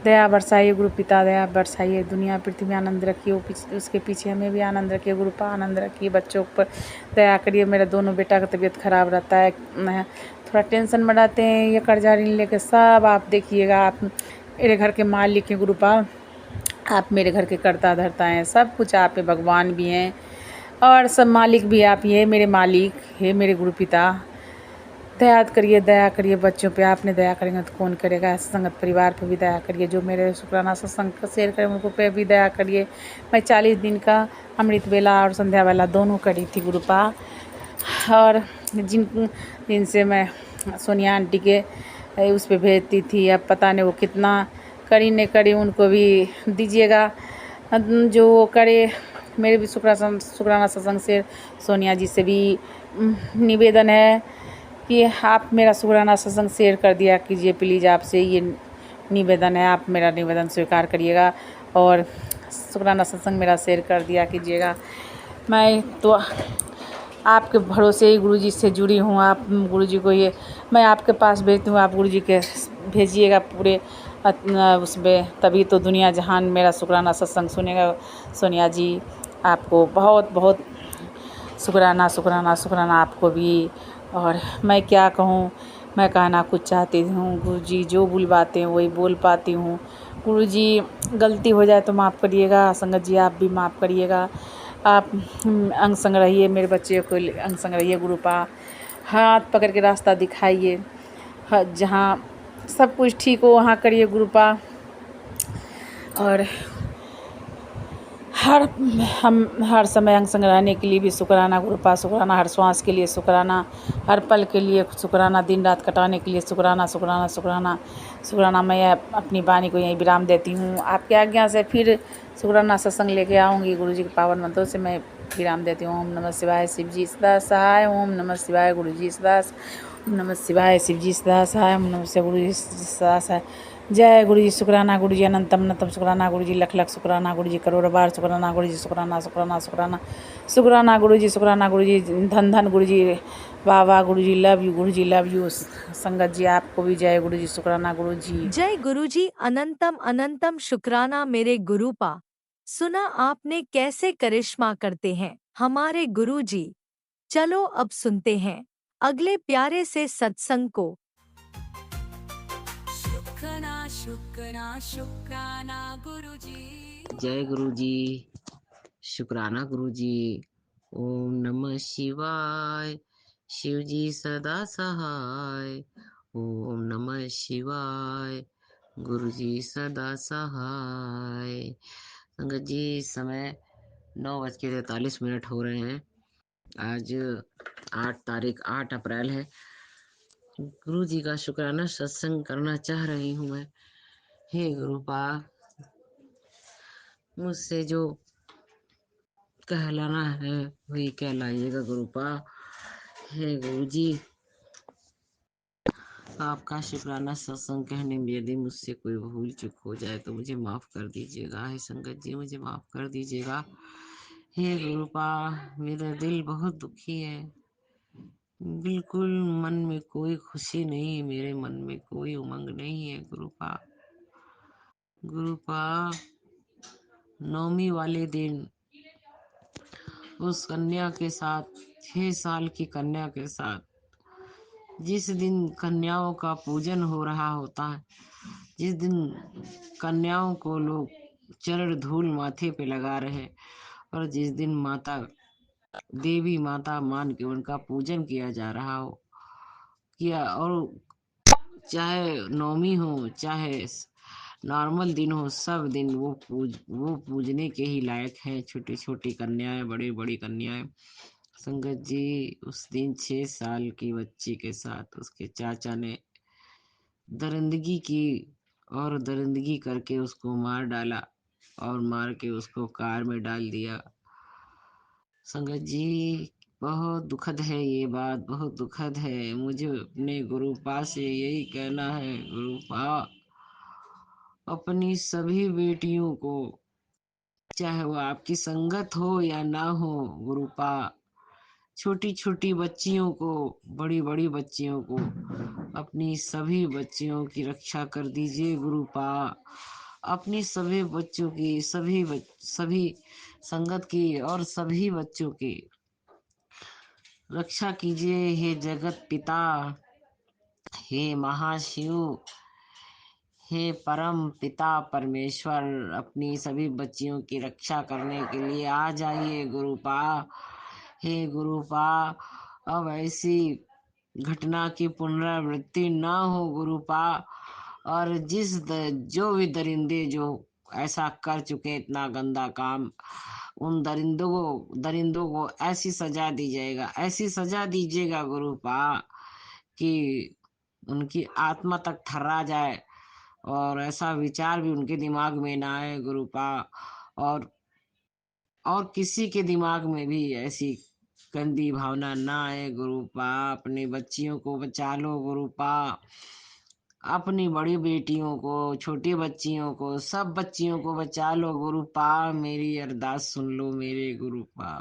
दया बरसाइए गुरु पिता, दया बरसाइए, दुनिया पृथ्वी आनंद रखिए, उसके पीछे हमें भी आनंद रखिए गुरुपा, आनंद रखिए। बच्चों पर दया करिए। मेरा दोनों बेटा का तबीयत ख़राब रहता है, थोड़ा टेंशन में रहते हैं, ये कर्जा ऋण लेके सब आप देखिएगा। आप मेरे घर के मालिक हैं गुरुपा, आप मेरे घर के कर्ता धर्ता हैं, सब कुछ आप हैं, भगवान भी हैं और सब मालिक भी आप ही हैं, मेरे मालिक है मेरे गुरु पिता। दया करिए बच्चों पे, आपने दया करेंगे तो कौन करेगा। संगत परिवार पे भी दया करिए, जो मेरे शुक्राना सत्संग का शेयर करें उनको पे भी दया करिए। मैं 40 दिन का अमृत वेला और संध्या वेला दोनों करी थी गुरुपा, और जिनसे मैं सोनिया आंटी के उस पे भेजती थी, अब पता नहीं वो कितना करी नहीं करी, उनको भी दीजिएगा जो वो करे। मेरे भी शुक्राना सत्संग से सोनिया जी से भी निवेदन है कि आप मेरा शुक्राना सत्संग शेयर कर दिया कीजिए प्लीज़, आपसे ये निवेदन है, आप मेरा निवेदन स्वीकार करिएगा और शुक्राना सत्संग मेरा शेयर कर दिया कीजिएगा। मैं तो आपके भरोसे ही गुरुजी से जुड़ी हूँ, आप गुरुजी को ये मैं आपके पास भेजती हूँ, आप गुरुजी के भेजिएगा पूरे उसमें, तभी तो दुनिया जहान मेरा शुक्राना सत्संग सुनेगा। सोनिया जी आपको बहुत बहुत शुक्राना शुक्राना शुक्राना आपको भी। और मैं क्या कहूँ, मैं कहना कुछ चाहती हूँ, गुरुजी जो बुलवाते हैं वही बोल पाती हूँ। गुरुजी गलती हो जाए तो माफ़ करिएगा, संगत जी आप भी माफ़ करिएगा। आप अंग संग रहिए, मेरे बच्चे को अंग संग रहिए गुरुपा, हाथ पकड़ के रास्ता दिखाइए, जहाँ सब कुछ ठीक हो वहाँ करिए गुरुपा। और हम हर समय अंग संग रहने के लिए भी शुक्राना गुरुपा, शुक्राना हर श्वास के लिए शुक्राना, हर पल के लिए शुक्राना, दिन रात कटाने के लिए शुक्राना शुक्राना शुक्राना शुक्राना। मैं अपनी वाणी को यहीं विराम देती हूँ, आपकी आज्ञा से फिर शुक्राना सत्संग लेके आऊँगी। गुरुजी के पावन मंत्रों से मैं विराम देती हूँ। ओम नमः शिवाय, शिव जी सदा सहाय, ओम नमः शिवाय, गुरु जी सदा नमः शिवाय। शिव जी सदा सहाय। ओम नमः शिवाय। गुरु जी सदा सहाय। जय गुरु जी। शुक्राना गुरु जी। अनंतम अनंतम शुक्राना गुरु जी। लख लख शुक्राना गुरु जी। करोड़ बार शुक्राना गुरु जी। शुक्राना शुक्राना शुक्राना शुक्राना गुरु जी। शुक्राना गुरु जी। धन धन गुरु जी। वाह वाह गुरु जी। Love you Guru ji. Love you. संगत जी आपको भी जय गुरु जी। शुक्राना गुरु जी। जय गुरुजी। अनंतम अनंतम शुक्राना मेरे गुरुपा। सुना आपने कैसे करिश्मा करते हैं हमारे गुरुजी। चलो अब सुनते हैं अगले प्यारे से सत्संग को। शुक्राना शुक्राना शुक्राना गुरुजी। जय गुरु जी। शुक्राना गुरु जी। ओम नमः शिवाय। शिव जी सदा सहाय। ओम नमः शिवाय। गुरु जी सदा सहाय। संगत जी समय 9:43 हो रहे हैं। आज 8 अप्रैल है। गुरु जी का शुक्राना सत्संग करना चाह रही हूँ मैं। हे गुरुपा, मुझसे जो कहलाना है वही कहलाइएगा गुरुपा। हे गुरु जी, आपका शुक्राना सत्संग कहने में यदि मुझसे कोई भूल चूक हो जाए तो मुझे माफ कर दीजिएगा। हे संगत जी, मुझे माफ कर दीजिएगा। हे गुरुपा, मेरा दिल बहुत दुखी है। बिल्कुल मन में कोई खुशी नहीं, मेरे मन में कोई उमंग नहीं है गुरुपा। गुरुपा, नौमी वाले दिन उस कन्या के साथ, 6 साल की कन्या के साथ, जिस दिन कन्याओं का पूजन हो रहा होता है, जिस दिन कन्याओं को लोग चरण धूल माथे पे लगा रहे और जिस दिन माता देवी माता मान के उनका पूजन किया जा रहा हो, किया, और चाहे नौमी हो चाहे नॉर्मल दिन हो, सब दिन वो पूजने के ही लायक हैं। छोटी छोटी कन्याएं, बड़ी बड़ी कन्याएं। संगत जी, उस दिन 6 साल की बच्ची के साथ उसके चाचा ने दरिंदगी की और दरिंदगी करके उसको मार डाला और मार के उसको कार में डाल दिया। संगत जी, बहुत दुखद है ये बात, बहुत दुखद है। मुझे अपने गुरुपा से यही कहना है, गुरुपा अपनी सभी बेटियों को, चाहे वो आपकी संगत हो या ना हो, गुरुपा छोटी छोटी बच्चियों को, बड़ी बड़ी बच्चियों को, अपनी सभी बच्चियों की रक्षा कर दीजिए गुरुपा। अपनी सभी बच्चों की, सभी संगत की और सभी बच्चों की रक्षा कीजिए। हे जगत पिता, हे महाशिव, हे परम पिता परमेश्वर, अपनी सभी बच्चियों की रक्षा करने के लिए आ जाइए गुरुपा। हे गुरुपा, अब ऐसी घटना की पुनरावृत्ति ना हो गुरुपा। और जो भी दरिंदे जो ऐसा कर चुके इतना गंदा काम, उन दरिंदों को ऐसी सजा दी जाएगा, ऐसी सजा दीजिएगा गुरुपा कि उनकी आत्मा तक थर्रा जाए और ऐसा विचार भी उनके दिमाग में ना आए गुरुपा। और किसी के दिमाग में भी ऐसी गंदी भावना ना आए गुरुपा। अपनी बच्चियों को बचा लो गुरुपा, अपनी बड़ी बेटियों को, छोटी बच्चियों को, सब बच्चियों को बचा लो गुरुपा। मेरी अरदास सुन लो मेरे गुरुपा।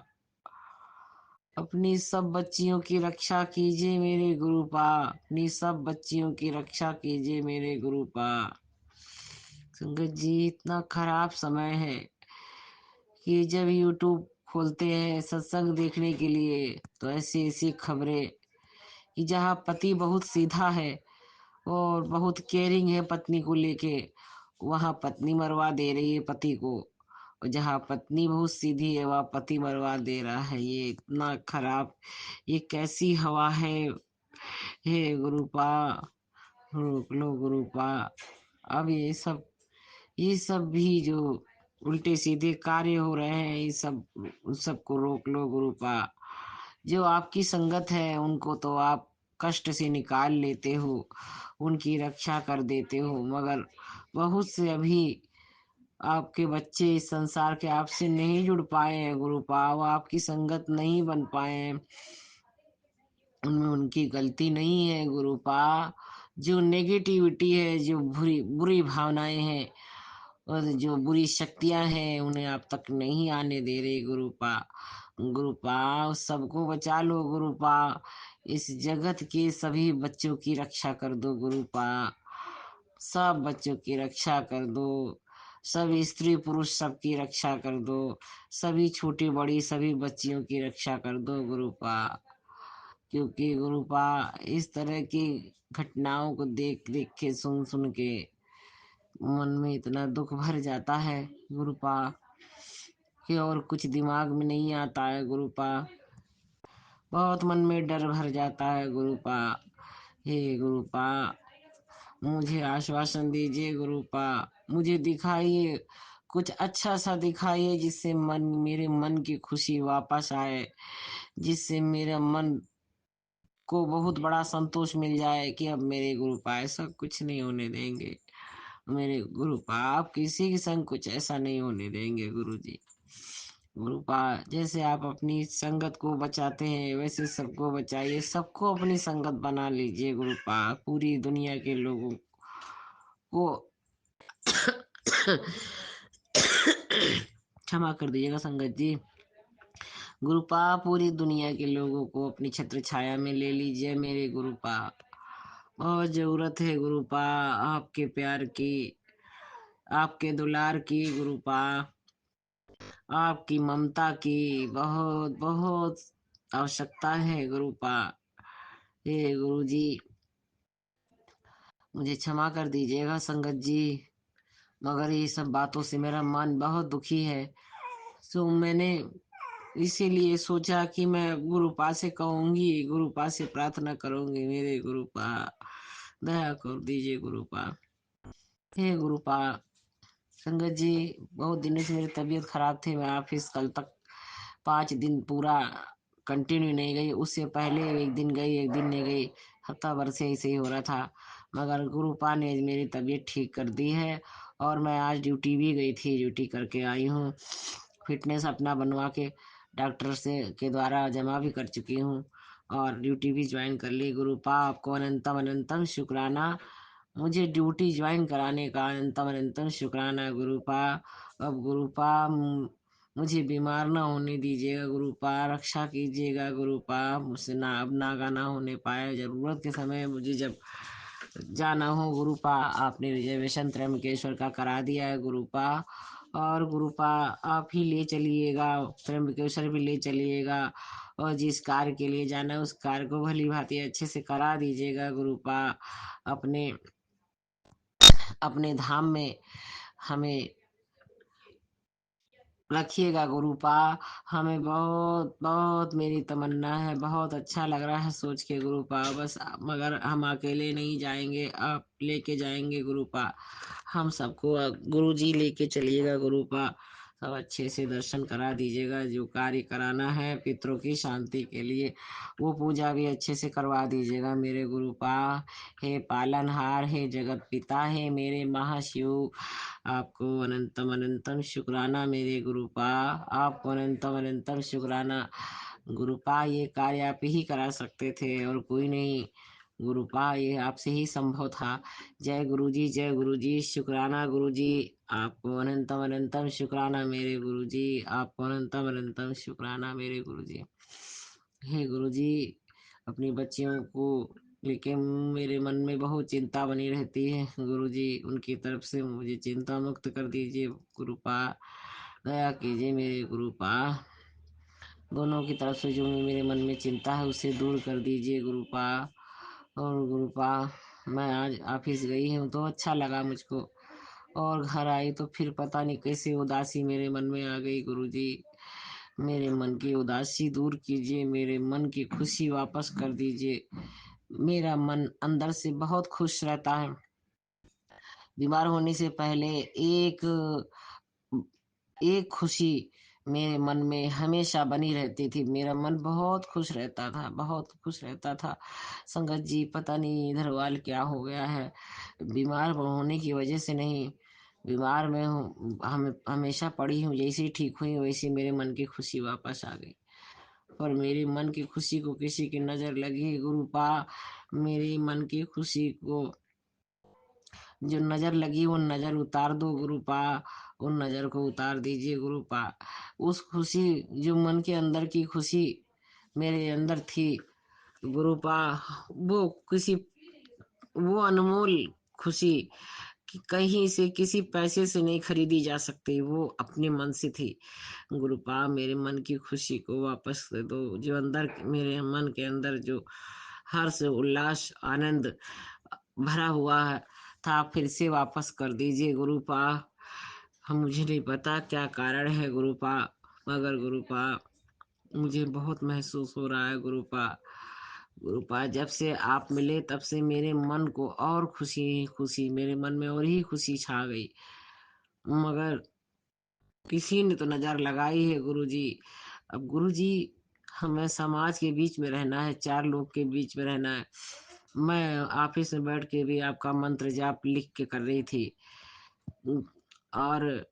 अपनी सब बच्चियों की रक्षा कीजिए मेरे गुरुपा। अपनी सब बच्चियों की रक्षा कीजिए मेरे गुरुपा। संगत जी, इतना खराब समय है कि जब यूट्यूब खोलते हैं सत्संग देखने के लिए तो ऐसी ऐसी खबरें कि जहाँ पति बहुत सीधा है और बहुत केयरिंग है पत्नी को लेके, वहाँ पत्नी मरवा दे रही है पति को, और जहाँ पत्नी बहुत सीधी है वहाँ पति मरवा दे रहा है। ये इतना खराब, ये कैसी हवा है। हे गुरुपा, रोक लो गुरुपा। अब ये सब भी जो उल्टे सीधे कार्य हो रहे हैं, ये सब उन सबको रोक लो गुरुपा। जो आपकी संगत है उनको तो आप कष्ट से निकाल लेते हो, उनकी रक्षा कर देते हो, मगर बहुत से अभी आपके बच्चे इस संसार के आपसे नहीं जुड़ पाए हैं गुरुपा, वो आपकी संगत नहीं बन पाए हैं। उनमें उनकी गलती नहीं है गुरुपा। जो नेगेटिविटी है, जो बुरी बुरी भावनाएं हैं और जो बुरी शक्तियां हैं, उन्हें आप तक नहीं आने दे रहे गुरुपा। गुरुपा उस सबको बचा लो गुरुपा। इस जगत के सभी बच्चों की रक्षा कर दो गुरुपा। सब बच्चों की रक्षा कर दो। सब स्त्री पुरुष सबकी रक्षा कर दो। सभी छोटी बड़ी सभी बच्चियों की रक्षा कर दो गुरुपा। क्योंकि गुरुपा इस तरह की घटनाओं को देख देख के सुन सुन के मन में इतना दुख भर जाता है गुरुपा कि और कुछ दिमाग में नहीं आता है गुरुपा। बहुत मन में डर भर जाता है गुरुपा। हे गुरुपा, मुझे आश्वासन दीजिए गुरुपा। मुझे दिखाइए, कुछ अच्छा सा दिखाइए जिससे मेरे मन की खुशी वापस आए, जिससे मेरा मन को बहुत बड़ा संतोष मिल जाए कि अब मेरे गुरुपा ऐसा कुछ नहीं होने देंगे। मेरे गुरुपा आप किसी के संग कुछ ऐसा नहीं होने देंगे गुरुजी। गुरुपा जैसे आप अपनी संगत को बचाते हैं वैसे सबको बचाइए, सबको अपनी संगत बना लीजिए गुरुपा। पूरी दुनिया के लोगों को क्षमा कर दीजिएगा संगत जी। गुरुपा पूरी दुनिया के लोगों को अपनी छत्र छाया में ले लीजिए मेरे गुरुपा। बहुत जरूरत है गुरुपा आपके प्यार की, आपके दुलार की गुरुपा, आपकी ममता की बहुत बहुत आवश्यकता है गुरुपा। हे गुरुजी, मुझे क्षमा कर दीजिएगा संगत जी, मगर ये सब बातों से मेरा मन बहुत दुखी है। सो मैंने इसीलिए सोचा कि मैं गुरुपा से कहूंगी, गुरुपा से प्रार्थना करूंगी। मेरे गुरुपा दया कर दीजिए गुरुपा। हे गुरुपा, संगत जी बहुत दिनों से मेरी तबीयत खराब थी। मैं ऑफिस कल तक 5 दिन पूरा कंटिन्यू नहीं गई। उससे पहले एक दिन गई, एक दिन नहीं गई। हफ्ता भर से ऐसे ही हो रहा था, मगर गुरुपा ने मेरी तबीयत ठीक कर दी है। और मैं आज ड्यूटी भी गई थी, ड्यूटी करके आई हूँ। फिटनेस अपना बनवा के डॉक्टर से के द्वारा जमा भी कर चुकी हूँ और ड्यूटी भी ज्वाइन कर ली। गुरुपा आपको अनंतम अनंतम शुक्राना, मुझे ड्यूटी ज्वाइन कराने का अनंतम अनंतम शुक्राना गुरुपा। अब गुरुपा मुझे बीमार ना होने दीजिएगा गुरुपा, रक्षा कीजिएगा गुरुपा। मुझसे ना अब नागा ना होने पाए, जरूरत के समय मुझे जब जाना हो गुरुपा। आपने रिजर्वेशन त्र्यंबकेश्वर का करा दिया है गुरुपा, और गुरुपा आप ही ले चलिएगा, त्र्यंबकेश्वर भी ले चलिएगा। और जिस कार्य के लिए जाना है उस कार्य को भली भांति अच्छे से करा दीजिएगा गुरुपा। अपने अपने धाम में हमें रखिएगा गुरुपा। हमें बहुत बहुत मेरी तमन्ना है, बहुत अच्छा लग रहा है सोच के गुरुपा। बस मगर हम अकेले नहीं जाएंगे, आप लेके जाएंगे गुरुपा। हम सबको गुरुजी लेके चलिएगा गुरुपा। सब अच्छे से दर्शन करा दीजिएगा। जो कार्य कराना है पितरों की शांति के लिए, वो पूजा भी अच्छे से करवा दीजिएगा मेरे गुरुपा। हे पालनहार, हे जगत पिता, हे मेरे महाशिव, आपको अनंतम अनंतम शुक्राना मेरे गुरुपा। आपको अनंतम अनंतम शुक्राना गुरुपा। ये कार्य आप ही करा सकते थे और कोई नहीं गुरुपा, ये आपसे ही संभव था। जय गुरुजी, जय गुरुजी, शुक्राना गुरुजी। आपको अनंतम अनंतम शुक्राना मेरे गुरुजी। आपको अनंतम अनंतम शुक्राना मेरे गुरुजी। हे गुरुजी, अपनी बच्चियों को लेके मेरे मन में बहुत चिंता बनी रहती है गुरुजी। उनकी तरफ से मुझे चिंता मुक्त कर दीजिए गुरुपा। दया कीजिए मेरे गुरुपा। दोनों की तरफ से जो मेरे मन में चिंता है उसे दूर कर दीजिए गुरुपा। और गुरुपा, मैं आज ऑफिस गई हूँ तो अच्छा लगा मुझको, और घर आई तो फिर पता नहीं कैसे उदासी मेरे मन में आ गई गुरुजी। मेरे मन की उदासी दूर कीजिए, मेरे मन की खुशी वापस कर दीजिए। मेरा मन अंदर से बहुत खुश रहता है। बीमार होने से पहले एक एक खुशी मेरे मन में हमेशा बनी रहती थी। मेरा मन बहुत खुश रहता था, बहुत खुश रहता था। संगत जी पता नहीं इधर वाल क्या हो गया है। बीमार होने की वजह से नहीं, बीमार में हूँ, हम हमेशा पड़ी हूँ, जैसे ही ठीक हुई वैसे मेरे मन की खुशी वापस आ गई। और मेरे मन की खुशी को किसी की नजर लगी गुरुपा, मेरी मन की खुशी को जो नजर लगी वो नजर उतार दो गुरुपा, उन नजर को उतार दीजिए गुरुपा। उस खुशी जो मन के अंदर की खुशी मेरे अंदर थी गुरुपा, वो किसी वो अनमोल खुशी कि कहीं से किसी पैसे से नहीं खरीदी जा सकती, वो अपने मन से थी गुरुपा। मेरे मन की खुशी को वापस दे दो, जो अंदर मेरे मन के अंदर जो हर्ष उल्लास आनंद भरा हुआ था फिर से वापस कर दीजिए गुरुपा। हम मुझे नहीं पता क्या कारण है गुरुपा, मगर गुरुपा मुझे बहुत महसूस हो रहा है गुरुपा। गुरुपा जब से आप मिले तब से मेरे मन को और खुशी खुशी, मेरे मन में और ही खुशी छा गई, मगर किसी ने तो नजर लगाई है गुरुजी। अब गुरुजी हमें समाज के बीच में रहना है, चार लोग के बीच में रहना है। मैं ऑफिस में बैठ के भी आपका मंत्र जाप लिख के कर रही थी, और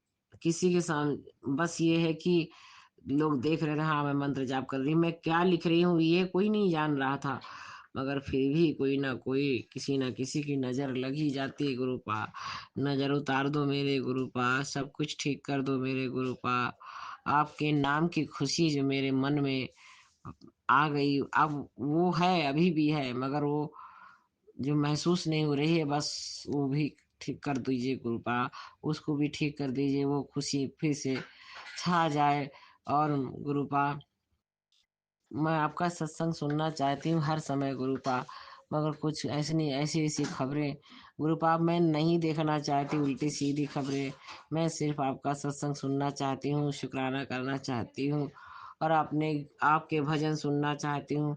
किसी के सामने बस ये है कि लोग देख रहे थे, हाँ मैं मंत्र जाप कर रही हूँ, मैं क्या लिख रही हूँ ये कोई नहीं जान रहा था, मगर फिर भी कोई ना कोई किसी ना किसी की नजर लग ही जाती है गुरुपा। नजर उतार दो मेरे गुरुपा, सब कुछ ठीक कर दो मेरे गुरुपा। आपके नाम की खुशी जो मेरे मन में आ गई, अब वो है, अभी भी है, मगर वो जो महसूस नहीं हो रही है, बस वो भी ठीक कर दीजिए गुरुपा। उसको भी ठीक कर दीजिए, वो खुशी फिर से छा जाए। और गुरुपा मैं आपका सत्संग सुनना चाहती हूँ हर समय गुरुपा, मगर कुछ ऐसी ऐसी खबरें गुरुपा मैं नहीं देखना चाहती, उल्टी सीधी खबरें। मैं सिर्फ आपका सत्संग सुनना चाहती हूँ, शुक्राना करना चाहती हूँ, और आपके भजन सुनना चाहती हूँ,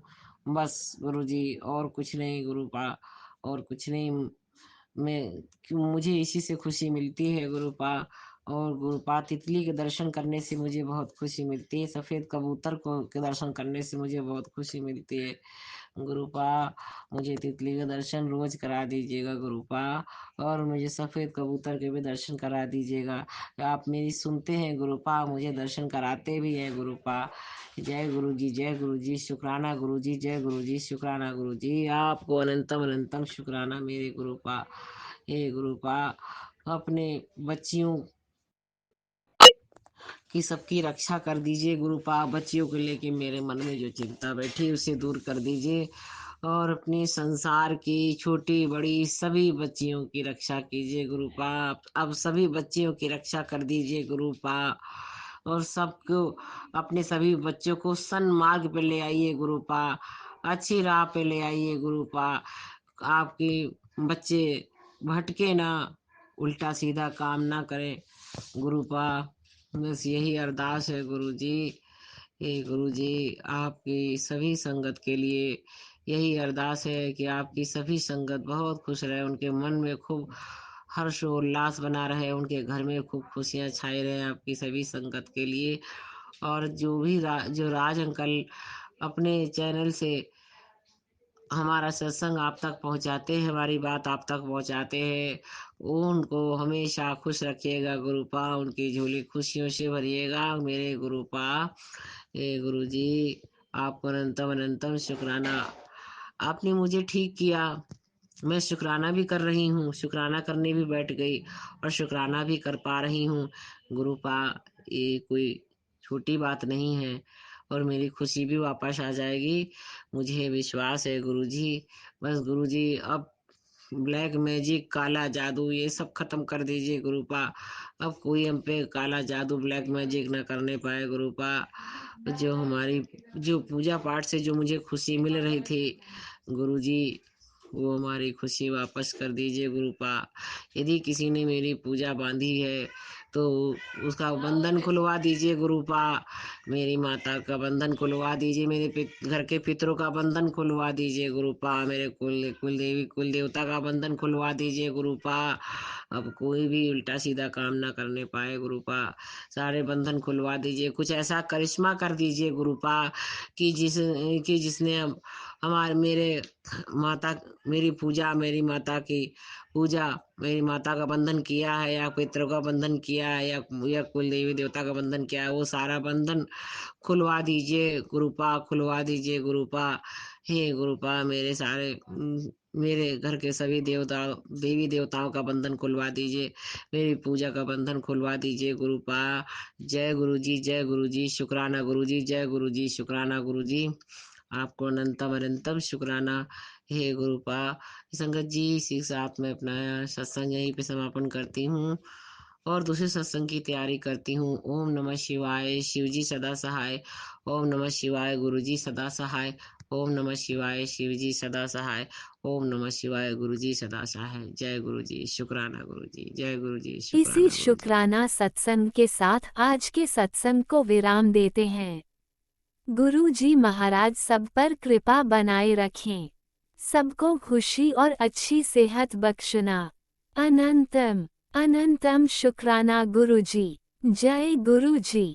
बस गुरुजी, और कुछ नहीं गुरुपा, और कुछ नहीं। मुझे इसी से खुशी मिलती है गुरुपा। और गुरुपा तितली के दर्शन करने से मुझे बहुत खुशी मिलती है, सफेद कबूतर को के दर्शन करने से मुझे बहुत खुशी मिलती है गुरुपा। मुझे तितली के दर्शन रोज करा दीजिएगा गुरुपा, और मुझे सफेद कबूतर के भी दर्शन करा दीजिएगा। आप मेरी सुनते हैं गुरुपा, मुझे दर्शन कराते भी हैं गुरुपा। जय गुरु जी, जय गुरु जी, शुक्राना गुरु जी, जय गुरु जी, शुक्राना गुरु जी, आपको अनंतम अनंतम शुक्राना मेरे गुरुपा। हे गुरुपा अपने बच्चियों की सबकी रक्षा कर दीजिए गुरुपा। बच्चियों को लेके मेरे मन में जो चिंता बैठी उसे दूर कर दीजिए, और अपनी संसार की छोटी बड़ी सभी बच्चियों की रक्षा कीजिए गुरुपा। अब सभी बच्चियों की रक्षा कर दीजिए गुरुपा, और सबको अपने सभी बच्चों को सन्मार्ग पे ले आइए गुरुपा, अच्छी राह पे ले आइए गुरुपा। आपके बच्चे भटके ना, उल्टा सीधा काम ना करें गुरुपा। बस यही अरदास है गुरु जी। हे गुरु जी, आपकी सभी संगत के लिए यही अरदास है कि आपकी सभी संगत बहुत खुश रहे, उनके मन में खूब हर्ष और उल्लास बना रहे, उनके घर में खूब खुशियां छाई रहे आपकी सभी संगत के लिए। और जो राज अंकल अपने चैनल से हमारा सत्संग आप तक पहुंचाते हैं, हमारी बात आप तक पहुंचाते हैं, उनको हमेशा खुश रखिएगा गुरुपा, उनकी झोली खुशियों से भरिएगा मेरे गुरुपा। हे गुरु जी, आपको अनंतम अनंतम शुक्राना। आपने मुझे ठीक किया, मैं शुक्राना भी कर रही हूँ, शुक्राना करने भी बैठ गई और शुक्राना भी कर पा रही हूँ गुरुपा। ये कोई छोटी बात नहीं है, और मेरी खुशी भी वापस आ जाएगी, मुझे विश्वास है गुरुजी। बस गुरुजी अब ब्लैक मैजिक, काला जादू ये सब खत्म कर दीजिए गुरुपा। अब कोई हम पे काला जादू ब्लैक मैजिक ना करने पाए गुरुपा। जो पूजा पाठ से जो मुझे खुशी मिल रही थी गुरुजी, वो हमारी खुशी वापस कर दीजिए गुरुपा। यदि किसी ने मेरी पूजा बांधी है तो उसका बंधन खुलवा दीजिए गुरुपा। मेरी माता का बंधन खुलवा दीजिए, मेरे घर के पितरों का बंधन खुलवा दीजिए गुरुपा, मेरे कुल देवी कुल देवता का बंधन खुलवा दीजिए गुरुपा। अब कोई भी उल्टा सीधा काम ना करने पाए गुरुपा। सारे बंधन खुलवा दीजिए, कुछ ऐसा करिश्मा कर दीजिए गुरुपा कि जिसने अब हमारे मेरे माता मेरी पूजा मेरी माता की पूजा मेरी माता का बंधन किया है या पितरों का बंधन किया है या कुल देवी देवता का बंधन किया है, वो सारा बंधन खुलवा दीजिए गुरुपा, खुलवा दीजिए गुरुपा। हे गुरुपा, मेरे घर के सभी देवी देवताओं का बंधन खुलवा दीजिए, मेरी पूजा का बंधन खुलवा दीजिए गुरुपा। जय गुरु जी, जय गुरु जी, शुक्राना गुरु जी, जय गुरु जी, शुक्राना गुरु जी, आपको अनंतम अनंतम शुक्राना। हे गुरुपा। संगत जी, इसी के साथ मैं अपना सत्संग यहीं पे समापन करती हूँ और दूसरे सत्संग की तैयारी करती हूँ। ओम नमः शिवाय, शिव जी सदा सहाय। ओम नमः शिवाय, गुरु जी सदा सहाय। ओम नमः शिवाय, शिव जी सदा सहाय। ओम नमः शिवाय, गुरु जी सदा सहाय। जय गुरु जी, शुक्राना गुरु जी, जय गुरु जी, इसी शुक्राना गुरु जी। शुक्राना सत्संग के साथ आज के सत्संग को विराम देते हैं। गुरु जी महाराज सब पर कृपा बनाए रखें, सबको खुशी और अच्छी सेहत बख्शना। अनंतम अनंतम शुक्राना गुरु जी। जय गुरु जी।